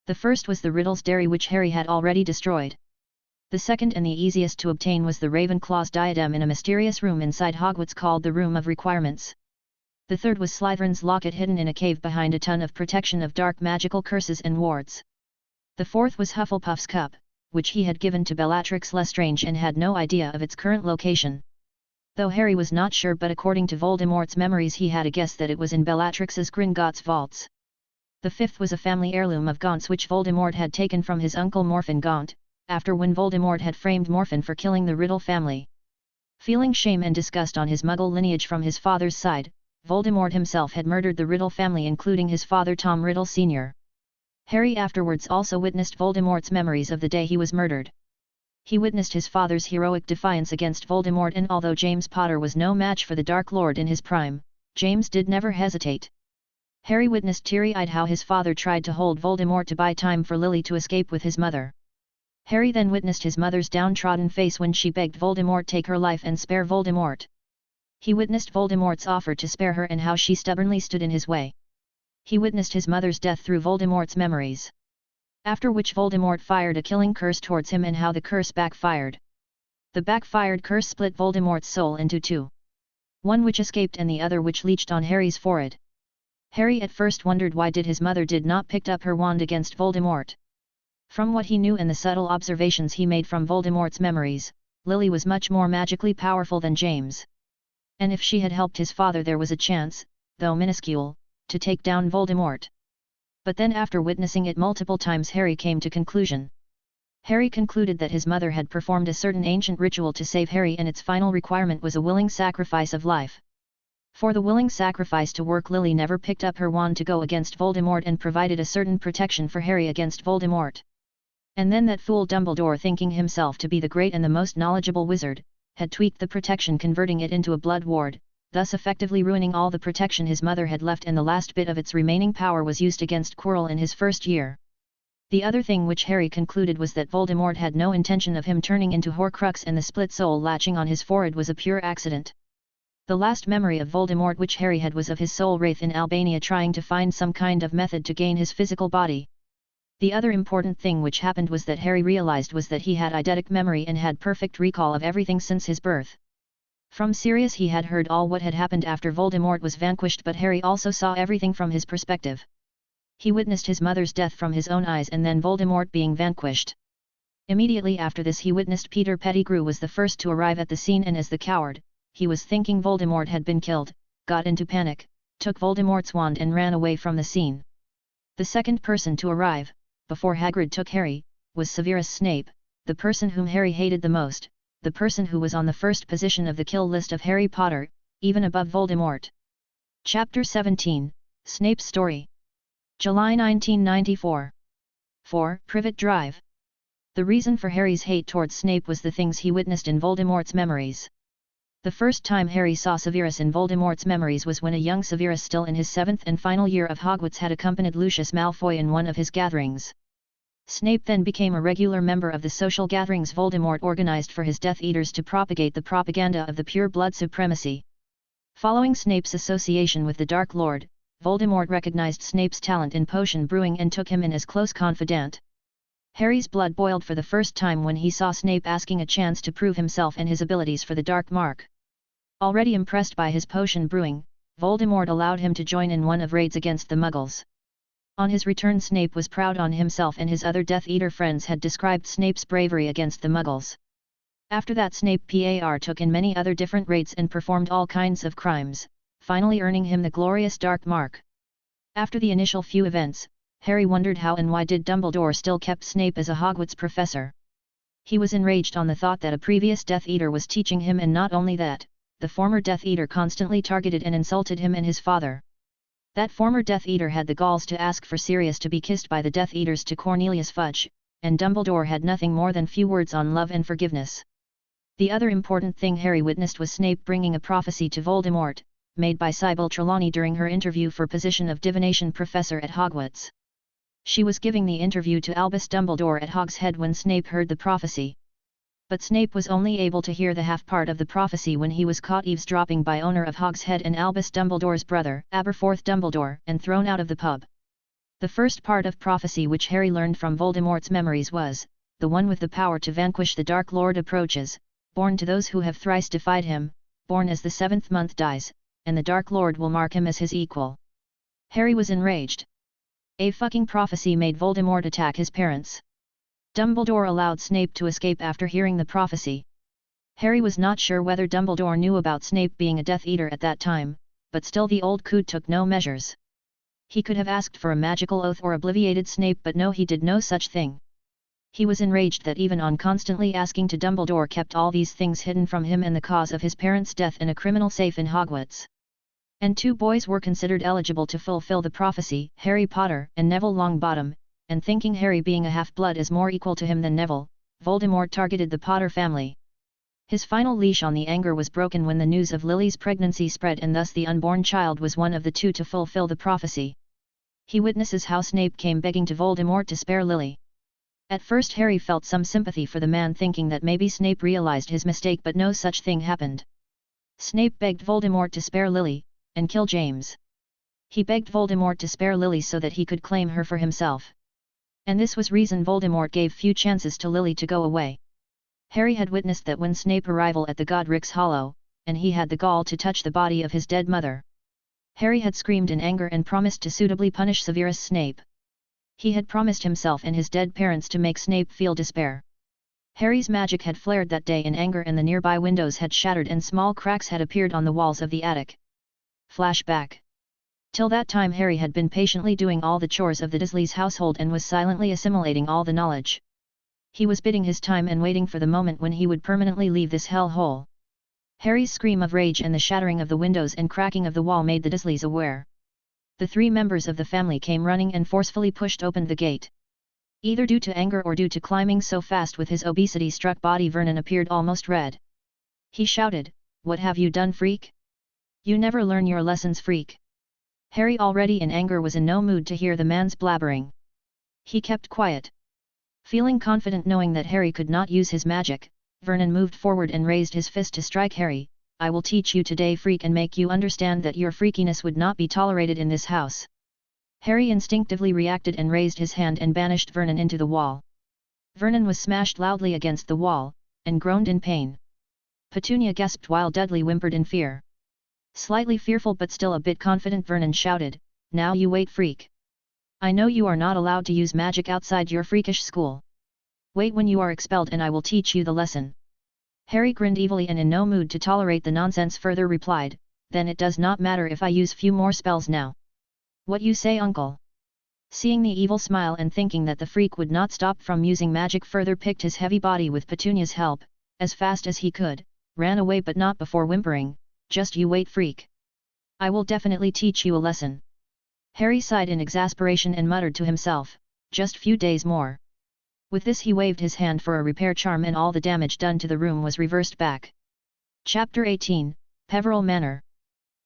The first was the Riddle's Dairy, which Harry had already destroyed. The second and the easiest to obtain was the Ravenclaw's diadem in a mysterious room inside Hogwarts called the Room of Requirements. The third was Slytherin's locket hidden in a cave behind a ton of protection of dark magical curses and wards. The fourth was Hufflepuff's cup, which he had given to Bellatrix Lestrange and had no idea of its current location. Though Harry was not sure, but according to Voldemort's memories he had a guess that it was in Bellatrix's Gringotts vaults. The fifth was a family heirloom of Gaunts which Voldemort had taken from his uncle Morphin Gaunt, after when Voldemort had framed Morphin for killing the Riddle family. Feeling shame and disgust on his Muggle lineage from his father's side, Voldemort himself had murdered the Riddle family, including his father Tom Riddle Sr. Harry afterwards also witnessed Voldemort's memories of the day he was murdered. He witnessed his father's heroic defiance against Voldemort, and although James Potter was no match for the Dark Lord in his prime, James did never hesitate. Harry witnessed teary-eyed how his father tried to hold Voldemort to buy time for Lily to escape with his mother. Harry then witnessed his mother's downtrodden face when she begged Voldemort take her life and spare Voldemort. He witnessed Voldemort's offer to spare her and how she stubbornly stood in his way. He witnessed his mother's death through Voldemort's memories. After which Voldemort fired a killing curse towards him and how the curse backfired. The backfired curse split Voldemort's soul into two. One which escaped and the other which leached on Harry's forehead. Harry at first wondered why his mother did not pick up her wand against Voldemort. From what he knew and the subtle observations he made from Voldemort's memories, Lily was much more magically powerful than James. And if she had helped his father there was a chance, though minuscule, to take down Voldemort. But then after witnessing it multiple times Harry came to conclusion. Harry concluded that his mother had performed a certain ancient ritual to save Harry, and its final requirement was a willing sacrifice of life. For the willing sacrifice to work, Lily never picked up her wand to go against Voldemort and provided a certain protection for Harry against Voldemort. And then that fool Dumbledore, thinking himself to be the great and the most knowledgeable wizard, had tweaked the protection, converting it into a blood ward, thus effectively ruining all the protection his mother had left, and the last bit of its remaining power was used against Quirrell in his first year. The other thing which Harry concluded was that Voldemort had no intention of him turning into Horcrux, and the split soul latching on his forehead was a pure accident. The last memory of Voldemort which Harry had was of his soul wraith in Albania trying to find some kind of method to gain his physical body. The other important thing which happened was that Harry realized was that he had eidetic memory and had perfect recall of everything since his birth. From Sirius he had heard all what had happened after Voldemort was vanquished, but Harry also saw everything from his perspective. He witnessed his mother's death from his own eyes and then Voldemort being vanquished. Immediately after this he witnessed Peter Pettigrew was the first to arrive at the scene, and as the coward, he was thinking Voldemort had been killed, got into panic, took Voldemort's wand and ran away from the scene. The second person to arrive, before Hagrid took Harry, was Severus Snape, the person whom Harry hated the most, the person who was on the first position of the kill list of Harry Potter, even above Voldemort. Chapter 17, Snape's Story. July 1994. 4. Privet Drive. The reason for Harry's hate towards Snape was the things he witnessed in Voldemort's memories. The first time Harry saw Severus in Voldemort's memories was when a young Severus, still in his 7th and final year of Hogwarts, had accompanied Lucius Malfoy in one of his gatherings. Snape then became a regular member of the social gatherings Voldemort organized for his Death Eaters to propagate the propaganda of the pure blood supremacy. Following Snape's association with the Dark Lord, Voldemort recognized Snape's talent in potion brewing and took him in as close confidant. Harry's blood boiled for the first time when he saw Snape asking a chance to prove himself and his abilities for the Dark Mark. Already impressed by his potion brewing, Voldemort allowed him to join in one of raids against the Muggles. On his return, Snape was proud on himself, and his other Death Eater friends had described Snape's bravery against the Muggles. After that, Snape took in many other different raids and performed all kinds of crimes, finally earning him the glorious Dark Mark. After the initial few events, Harry wondered how and why did Dumbledore still kept Snape as a Hogwarts professor. He was enraged on the thought that a previous Death Eater was teaching him, and not only that, the former Death Eater constantly targeted and insulted him and his father. That former Death Eater had the galls to ask for Sirius to be kissed by the Death Eaters to Cornelius Fudge, and Dumbledore had nothing more than few words on love and forgiveness. The other important thing Harry witnessed was Snape bringing a prophecy to Voldemort, made by Sybil Trelawney during her interview for position of divination professor at Hogwarts. She was giving the interview to Albus Dumbledore at Hogshead when Snape heard the prophecy. But Snape was only able to hear the half part of the prophecy when he was caught eavesdropping by owner of Hogshead and Albus Dumbledore's brother, Aberforth Dumbledore, and thrown out of the pub. The first part of prophecy which Harry learned from Voldemort's memories was, the one with the power to vanquish the Dark Lord approaches, born to those who have thrice defied him, born as the 7th month dies, and the Dark Lord will mark him as his equal. Harry was enraged. A fucking prophecy made Voldemort attack his parents. Dumbledore allowed Snape to escape after hearing the prophecy. Harry was not sure whether Dumbledore knew about Snape being a Death Eater at that time, but still the old coot took no measures. He could have asked for a magical oath or obliviated Snape, but no, he did no such thing. He was enraged that even on constantly asking to Dumbledore kept all these things hidden from him and the cause of his parents' death in a criminal safe in Hogwarts. And 2 boys were considered eligible to fulfill the prophecy, Harry Potter and Neville Longbottom, and thinking Harry being a half-blood is more equal to him than Neville, Voldemort targeted the Potter family. His final leash on the anger was broken when the news of Lily's pregnancy spread, and thus the unborn child was one of the 2 to fulfill the prophecy. He witnesses how Snape came begging to Voldemort to spare Lily. At first Harry felt some sympathy for the man, thinking that maybe Snape realized his mistake, but no such thing happened. Snape begged Voldemort to spare Lily, and kill James. He begged Voldemort to spare Lily so that he could claim her for himself. And this was reason Voldemort gave few chances to Lily to go away. Harry had witnessed that when Snape arrival at the Godric's Hollow, and he had the gall to touch the body of his dead mother. Harry had screamed in anger and promised to suitably punish Severus Snape. He had promised himself and his dead parents to make Snape feel despair. Harry's magic had flared that day in anger, and the nearby windows had shattered and small cracks had appeared on the walls of the attic. Flashback. Till that time Harry had been patiently doing all the chores of the Dursleys' household and was silently assimilating all the knowledge. He was biding his time and waiting for the moment when he would permanently leave this hell hole. Harry's scream of rage and the shattering of the windows and cracking of the wall made the Dursleys aware. The 3 members of the family came running and forcefully pushed open the gate. Either due to anger or due to climbing so fast with his obesity-struck body, Vernon appeared almost red. He shouted, "What have you done, freak? You never learn your lessons, freak." Harry, already in anger, was in no mood to hear the man's blabbering. He kept quiet. Feeling confident knowing that Harry could not use his magic, Vernon moved forward and raised his fist to strike Harry. "I will teach you today, freak, and make you understand that your freakiness would not be tolerated in this house." Harry instinctively reacted and raised his hand and banished Vernon into the wall. Vernon was smashed loudly against the wall, and groaned in pain. Petunia gasped while Dudley whimpered in fear. Slightly fearful but still a bit confident, Vernon shouted, "Now you wait, freak. I know you are not allowed to use magic outside your freakish school. Wait when you are expelled and I will teach you the lesson." Harry grinned evilly and in no mood to tolerate the nonsense further replied, "Then it does not matter if I use few more spells now. What you say, uncle?" Seeing the evil smile and thinking that the freak would not stop from using magic further, picked his heavy body with Petunia's help, as fast as he could, ran away but not before whimpering, "Just you wait, freak. I will definitely teach you a lesson." Harry sighed in exasperation and muttered to himself, "Just few days more." With this he waved his hand for a repair charm and all the damage done to the room was reversed back. Chapter 18, Peverell Manor.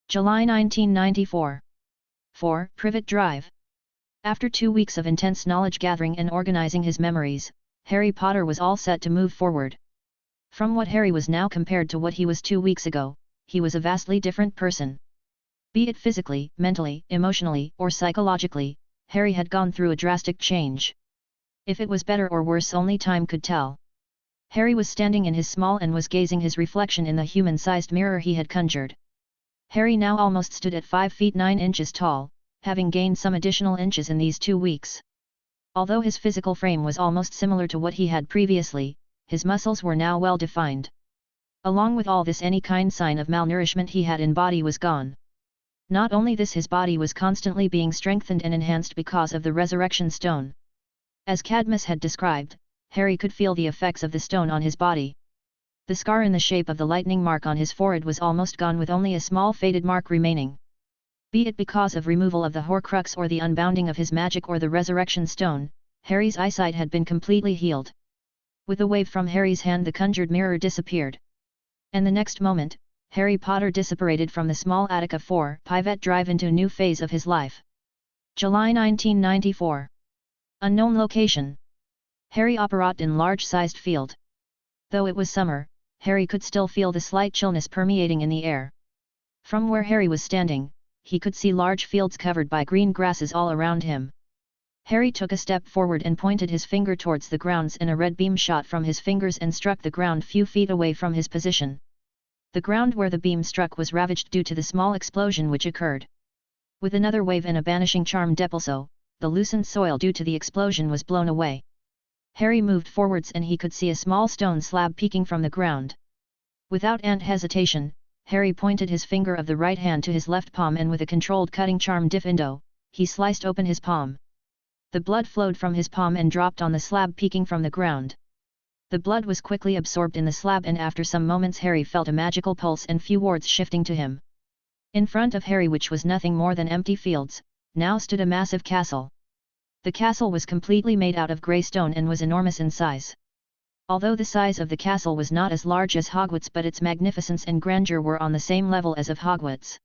July 1994. 4. Privet Drive. After 2 weeks of intense knowledge gathering and organizing his memories, Harry Potter was all set to move forward. From what Harry was now compared to what he was 2 weeks ago, he was a vastly different person. Be it physically, mentally, emotionally, or psychologically, Harry had gone through a drastic change. If it was better or worse, only time could tell. Harry was standing in his small and was gazing his reflection in the human-sized mirror he had conjured. Harry now almost stood at 5 feet 9 inches tall, having gained some additional inches in these 2 weeks. Although his physical frame was almost similar to what he had previously, his muscles were now well defined. Along with all this, any kind sign of malnourishment he had in body was gone. Not only this, his body was constantly being strengthened and enhanced because of the resurrection stone. As Cadmus had described, Harry could feel the effects of the stone on his body. The scar in the shape of the lightning mark on his forehead was almost gone with only a small faded mark remaining. Be it because of removal of the Horcrux or the unbounding of his magic or the resurrection stone, Harry's eyesight had been completely healed. With a wave from Harry's hand the conjured mirror disappeared. And the next moment, Harry Potter disapparated from the small attic of 4 Pivot Drive into a new phase of his life. July 1994. Unknown location. Harry operated in large-sized field. Though it was summer, Harry could still feel the slight chillness permeating in the air. From where Harry was standing, he could see large fields covered by green grasses all around him. Harry took a step forward and pointed his finger towards the grounds, and a red beam shot from his fingers and struck the ground few feet away from his position. The ground where the beam struck was ravaged due to the small explosion which occurred. With another wave and a banishing charm d'Epulso, the loosened soil due to the explosion was blown away. Harry moved forwards and he could see a small stone slab peeking from the ground. Without any hesitation, Harry pointed his finger of the right hand to his left palm, and with a controlled cutting charm d'Indo, he sliced open his palm. The blood flowed from his palm and dropped on the slab peeking from the ground. The blood was quickly absorbed in the slab, and after some moments Harry felt a magical pulse and few wards shifting to him. In front of Harry, which was nothing more than empty fields, now stood a massive castle. The castle was completely made out of grey stone and was enormous in size. Although the size of the castle was not as large as Hogwarts, but its magnificence and grandeur were on the same level as of Hogwarts.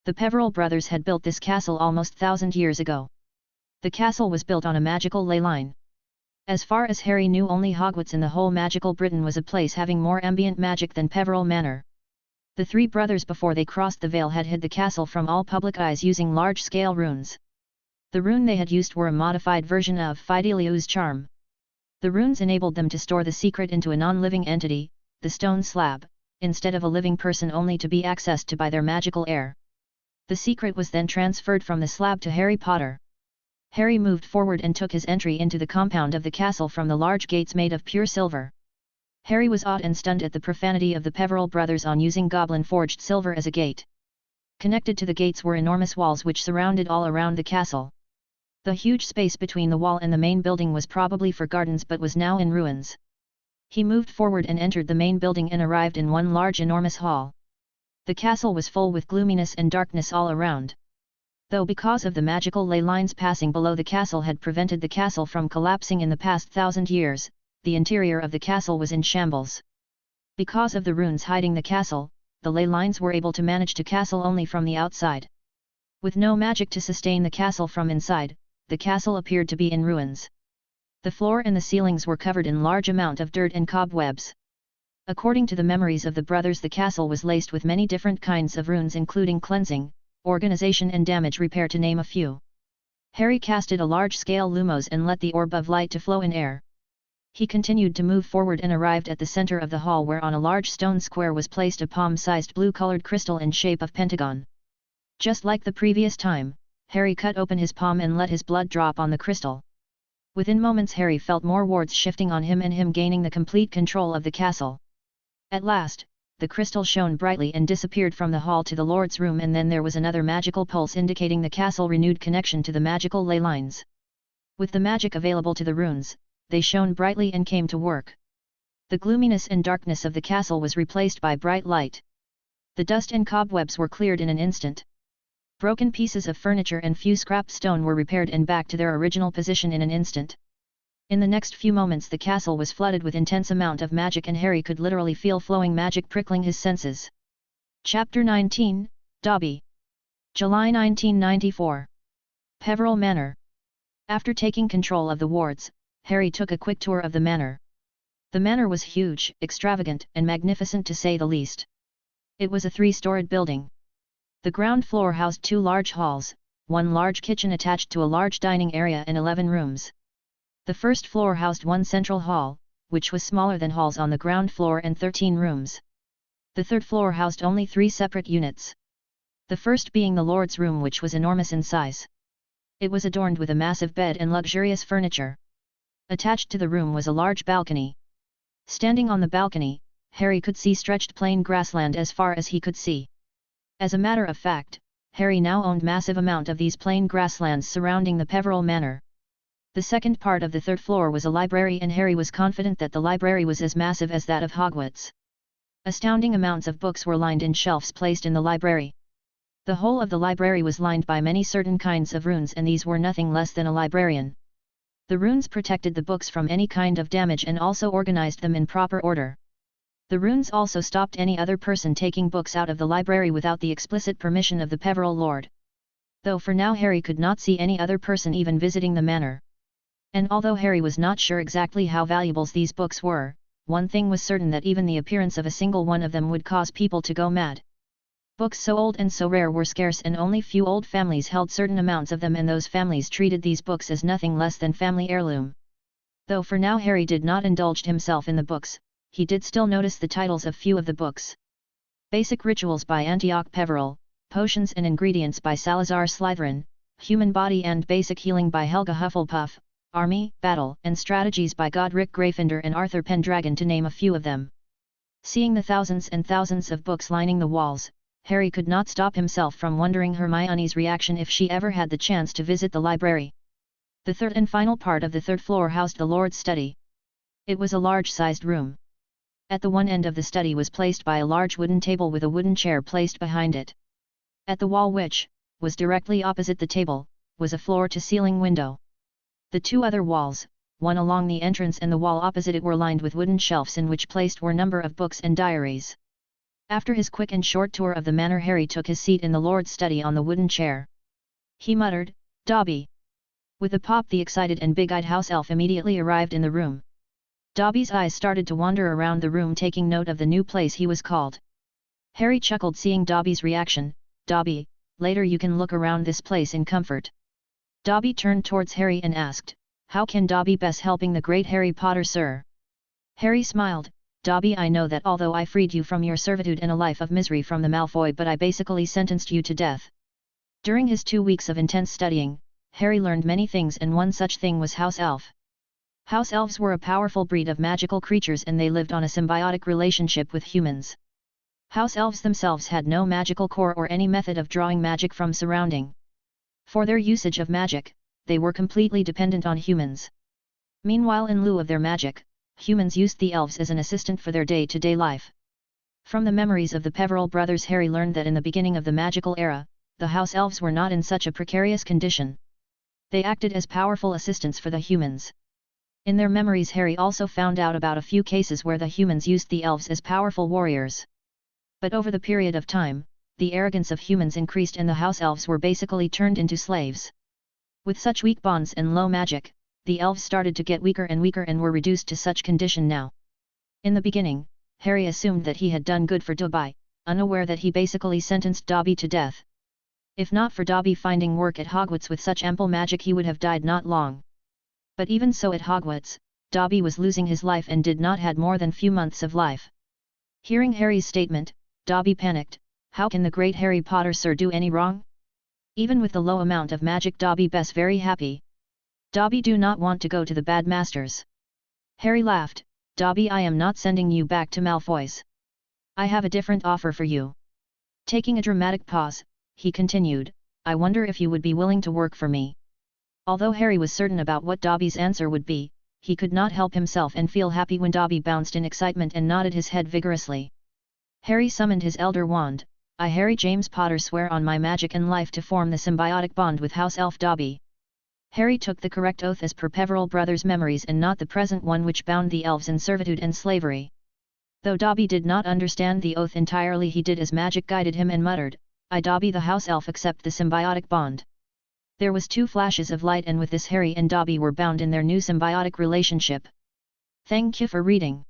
The Peverell brothers had built this castle almost 1,000 years ago. The castle was built on a magical ley line. As far as Harry knew, only Hogwarts in the whole magical Britain was a place having more ambient magic than Peverell Manor. The three brothers, before they crossed the Vale, had hid the castle from all public eyes using large-scale runes. The rune they had used were a modified version of Fidelius's charm. The runes enabled them to store the secret into a non-living entity, the stone slab, instead of a living person, only to be accessed to by their magical heir. The secret was then transferred from the slab to Harry Potter. Harry moved forward and took his entry into the compound of the castle from the large gates made of pure silver. Harry was awed and stunned at the profanity of the Peverell brothers on using goblin-forged silver as a gate. Connected to the gates were enormous walls which surrounded all around the castle. The huge space between the wall and the main building was probably for gardens, but was now in ruins. He moved forward and entered the main building and arrived in one large enormous hall. The castle was full with gloominess and darkness all around. Though because of the magical ley lines passing below the castle had prevented the castle from collapsing in the past 1,000 years, the interior of the castle was in shambles. Because of the runes hiding the castle, the ley lines were able to manage to castle only from the outside. With no magic to sustain the castle from inside, the castle appeared to be in ruins. The floor and the ceilings were covered in large amount of dirt and cobwebs. According to the memories of the brothers, the castle was laced with many different kinds of runes, including cleansing, organization and damage repair, to name a few. Harry casted a large-scale lumos and let the orb of light to flow in air. He continued to move forward and arrived at the center of the hall, where on a large stone square was placed a palm-sized blue-colored crystal in shape of pentagon. Just like the previous time, Harry cut open his palm and let his blood drop on the crystal. Within moments Harry felt more wards shifting on him and him gaining the complete control of the castle. At last, the crystal shone brightly and disappeared from the hall to the Lord's room, and then there was another magical pulse indicating the castle renewed connection to the magical ley lines. With the magic available to the runes, they shone brightly and came to work. The gloominess and darkness of the castle was replaced by bright light. The dust and cobwebs were cleared in an instant. Broken pieces of furniture and few scrap stone were repaired and back to their original position in an instant. In the next few moments the castle was flooded with intense amount of magic, and Harry could literally feel flowing magic prickling his senses. Chapter 19, Dobby. July 1994. Peverell Manor. After taking control of the wards, Harry took a quick tour of the manor. The manor was huge, extravagant, and magnificent to say the least. It was a 3-storied building. The ground floor housed 2 large halls, 1 large kitchen attached to a large dining area, and 11 rooms. The first floor housed 1 central hall, which was smaller than halls on the ground floor, and 13 rooms. The third floor housed only 3 separate units. The first being the Lord's room, which was enormous in size. It was adorned with a massive bed and luxurious furniture. Attached to the room was a large balcony. Standing on the balcony, Harry could see stretched plain grassland as far as he could see. As a matter of fact, Harry now owned massive amount of these plain grasslands surrounding the Peverell Manor. The second part of the third floor was a library, and Harry was confident that the library was as massive as that of Hogwarts. Astounding amounts of books were lined in shelves placed in the library. The whole of the library was lined by many certain kinds of runes, and these were nothing less than a librarian. The runes protected the books from any kind of damage and also organized them in proper order. The runes also stopped any other person taking books out of the library without the explicit permission of the Peverell Lord. Though for now Harry could not see any other person even visiting the manor. And although Harry was not sure exactly how valuable these books were, one thing was certain, that even the appearance of a single one of them would cause people to go mad. Books so old and so rare were scarce, and only few old families held certain amounts of them, and those families treated these books as nothing less than family heirloom. Though for now Harry did not indulge himself in the books, he did still notice the titles of few of the books. Basic Rituals by Antioch Peverell, Potions and Ingredients by Salazar Slytherin, Human Body and Basic Healing by Helga Hufflepuff, Army, Battle and Strategies by Godric Gryffindor and Arthur Pendragon, to name a few of them. Seeing the thousands and thousands of books lining the walls, Harry could not stop himself from wondering Hermione's reaction if she ever had the chance to visit the library. The third and final part of the third floor housed the Lord's study. It was a large-sized room. At the one end of the study was placed by a large wooden table with a wooden chair placed behind it. At the wall, which was directly opposite the table, was a floor-to-ceiling window. The two other walls, one along the entrance and the wall opposite it, were lined with wooden shelves in which placed were number of books and diaries. After his quick and short tour of the manor, Harry took his seat in the Lord's study on the wooden chair. He muttered, "Dobby." With a pop, the excited and big-eyed house elf immediately arrived in the room. Dobby's eyes started to wander around the room, taking note of the new place he was called. Harry chuckled seeing Dobby's reaction. "Dobby, later you can look around this place in comfort." Dobby turned towards Harry and asked, "How can Dobby best helping the great Harry Potter, sir?" Harry smiled, "Dobby, I know that although I freed you from your servitude and a life of misery from the Malfoy, but I basically sentenced you to death." During his 2 weeks of intense studying, Harry learned many things, and one such thing was House Elf. House Elves were a powerful breed of magical creatures, and they lived on a symbiotic relationship with humans. House Elves themselves had no magical core or any method of drawing magic from surrounding. For their usage of magic, they were completely dependent on humans. Meanwhile, in lieu of their magic, humans used the elves as an assistant for their day-to-day life. From the memories of the Peverell brothers, Harry learned that in the beginning of the magical era, the House Elves were not in such a precarious condition. They acted as powerful assistants for the humans. In their memories, Harry also found out about a few cases where the humans used the elves as powerful warriors. But over the period of time, the arrogance of humans increased, and the House Elves were basically turned into slaves. With such weak bonds and low magic, the elves started to get weaker and were reduced to such condition now. In the beginning, Harry assumed that he had done good for Dobby, unaware that he basically sentenced Dobby to death. If not for Dobby finding work at Hogwarts with such ample magic, he would have died not long. But even so, at Hogwarts, Dobby was losing his life and did not had more than few months of life. Hearing Harry's statement, Dobby panicked. How can the great Harry Potter, sir, do any wrong? Even with the low amount of magic, Dobby best very happy. Dobby do not want to go to the bad masters. Harry laughed. Dobby, I am not sending you back to Malfoy's. I have a different offer for you. Taking a dramatic pause, he continued, I wonder if you would be willing to work for me. Although Harry was certain about what Dobby's answer would be, he could not help himself and feel happy when Dobby bounced in excitement and nodded his head vigorously. Harry summoned his elder wand. I, Harry James Potter, swear on my magic and life to form the symbiotic bond with House Elf Dobby. Harry took the correct oath as per Peverell brothers' memories, and not the present one which bound the elves in servitude and slavery. Though Dobby did not understand the oath entirely, he did as magic guided him and muttered, I, Dobby the House Elf, accept the symbiotic bond. There was 2 flashes of light, and with this Harry and Dobby were bound in their new symbiotic relationship. Thank you for reading.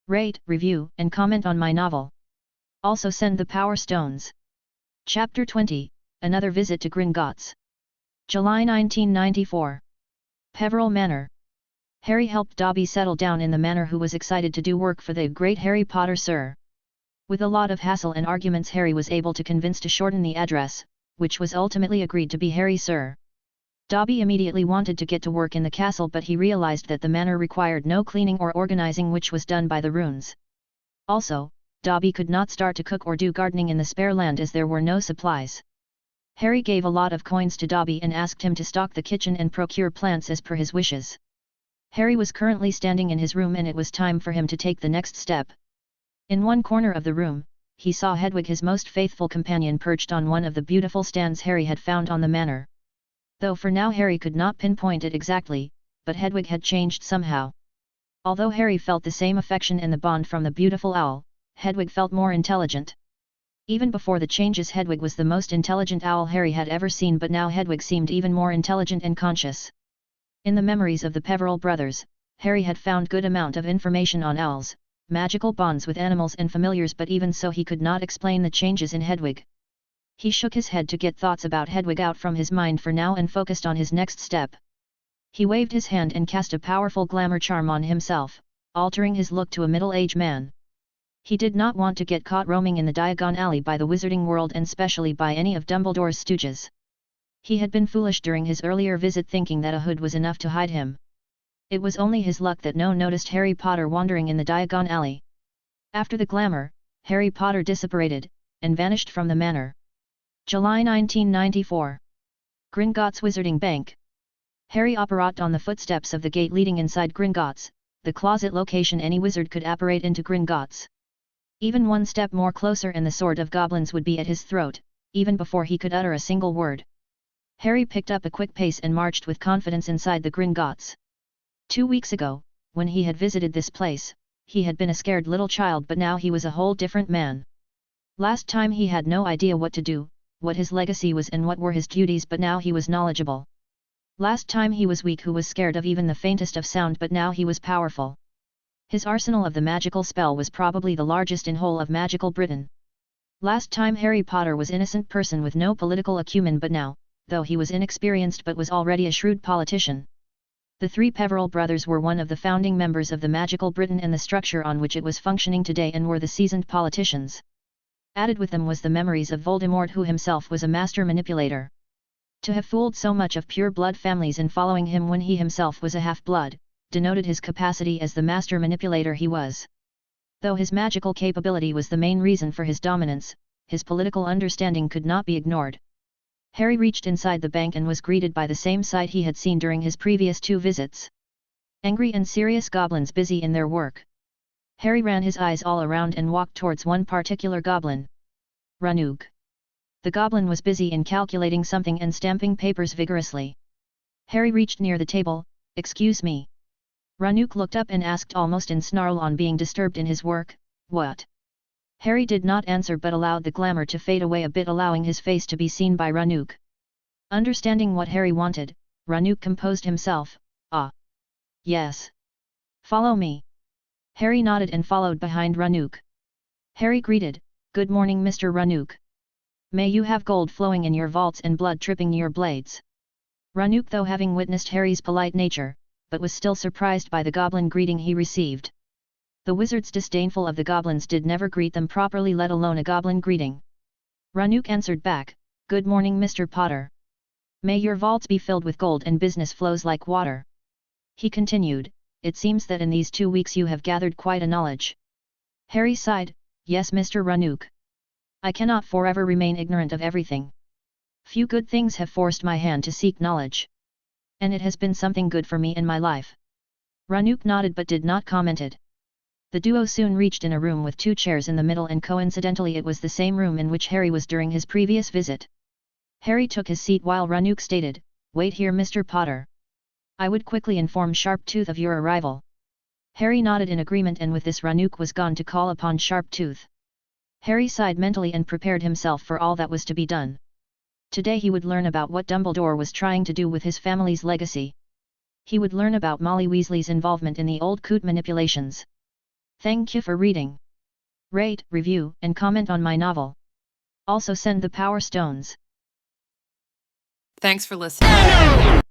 Rate, review, and comment on my novel. Also send the Power Stones. Chapter 20, Another Visit to Gringotts. July 1994. Peverell Manor. Harry helped Dobby settle down in the manor, who was excited to do work for the great Harry Potter, sir. With a lot of hassle and arguments, Harry was able to convince to shorten the address, which was ultimately agreed to be Harry, sir. Dobby immediately wanted to get to work in the castle, but he realized that the manor required no cleaning or organizing, which was done by the runes. Also, Dobby could not start to cook or do gardening in the spare land as there were no supplies. Harry gave a lot of coins to Dobby and asked him to stock the kitchen and procure plants as per his wishes. Harry was currently standing in his room and it was time for him to take the next step. In one corner of the room, he saw Hedwig, his most faithful companion, perched on one of the beautiful stands Harry had found on the manor. Though for now Harry could not pinpoint it exactly, but Hedwig had changed somehow. Although Harry felt the same affection and the bond from the beautiful owl, Hedwig felt more intelligent. Even before the changes, Hedwig was the most intelligent owl Harry had ever seen, but now Hedwig seemed even more intelligent and conscious. In the memories of the Peverell brothers, Harry had found good amount of information on owls, magical bonds with animals and familiars, but even so he could not explain the changes in Hedwig. He shook his head to get thoughts about Hedwig out from his mind for now and focused on his next step. He waved his hand and cast a powerful glamour charm on himself, altering his look to a middle-aged man. He did not want to get caught roaming in the Diagon Alley by the wizarding world, and especially by any of Dumbledore's stooges. He had been foolish during his earlier visit, thinking that a hood was enough to hide him. It was only his luck that no one noticed Harry Potter wandering in the Diagon Alley. After the glamour, Harry Potter dissipated, and vanished from the manor. July 1994. Gringotts Wizarding Bank. Harry approached on the footsteps of the gate leading inside Gringotts, the closet location any wizard could apparate into Gringotts. Even one step more closer and the sword of goblins would be at his throat, even before he could utter a single word. Harry picked up a quick pace and marched with confidence inside the Gringotts. 2 weeks ago, when he had visited this place, he had been a scared little child, but now he was a whole different man. Last time he had no idea what to do, what his legacy was and what were his duties, but now he was knowledgeable. Last time he was weak, who was scared of even the faintest of sound, but now he was powerful. His arsenal of the magical spell was probably the largest in whole of magical Britain. Last time Harry Potter was innocent person with no political acumen, but now, though he was inexperienced but was already a shrewd politician. The three Peverell brothers were one of the founding members of the magical Britain and the structure on which it was functioning today, and were the seasoned politicians. Added with them was the memories of Voldemort, who himself was a master manipulator. To have fooled so much of pure blood families in following him when he himself was a half-blood, denoted his capacity as the master manipulator he was. Though his magical capability was the main reason for his dominance, his political understanding could not be ignored. Harry reached inside the bank and was greeted by the same sight he had seen during his previous 2 visits. Angry and serious goblins busy in their work. Harry ran his eyes all around and walked towards one particular goblin. Ranuk. The goblin was busy in calculating something and stamping papers vigorously. Harry reached near the table. "Excuse me." Ranuk looked up and asked almost in snarl on being disturbed in his work, "What?" Harry did not answer but allowed the glamour to fade away a bit, allowing his face to be seen by Ranuk. Understanding what Harry wanted, Ranuk composed himself. "Ah. Yes. Follow me." Harry nodded and followed behind Ranuk. Harry greeted, "Good morning, Mr. Ranuk. May you have gold flowing in your vaults and blood dripping your blades." Ranuk, though having witnessed Harry's polite nature, but was still surprised by the goblin greeting he received. The wizards, disdainful of the goblins, did never greet them properly, let alone a goblin greeting. Ranuk answered back, "Good morning, Mr. Potter. May your vaults be filled with gold and business flows like water." He continued, "It seems that in these 2 weeks you have gathered quite a knowledge." Harry sighed, "Yes, Mr. Ranuk. I cannot forever remain ignorant of everything. Few good things have forced my hand to seek knowledge. And it has been something good for me in my life." Ranuk nodded but did not commented. The duo soon reached in a room with 2 chairs in the middle, and coincidentally it was the same room in which Harry was during his previous visit. Harry took his seat while Ranuk stated, "Wait here, Mr. Potter. I would quickly inform Sharptooth of your arrival." Harry nodded in agreement, and with this Ranuk was gone to call upon Sharptooth. Harry sighed mentally and prepared himself for all that was to be done. Today he would learn about what Dumbledore was trying to do with his family's legacy. He would learn about Molly Weasley's involvement in the old coot manipulations. Thank you for reading. Rate, review, and comment on my novel. Also send the Power Stones. Thanks for listening.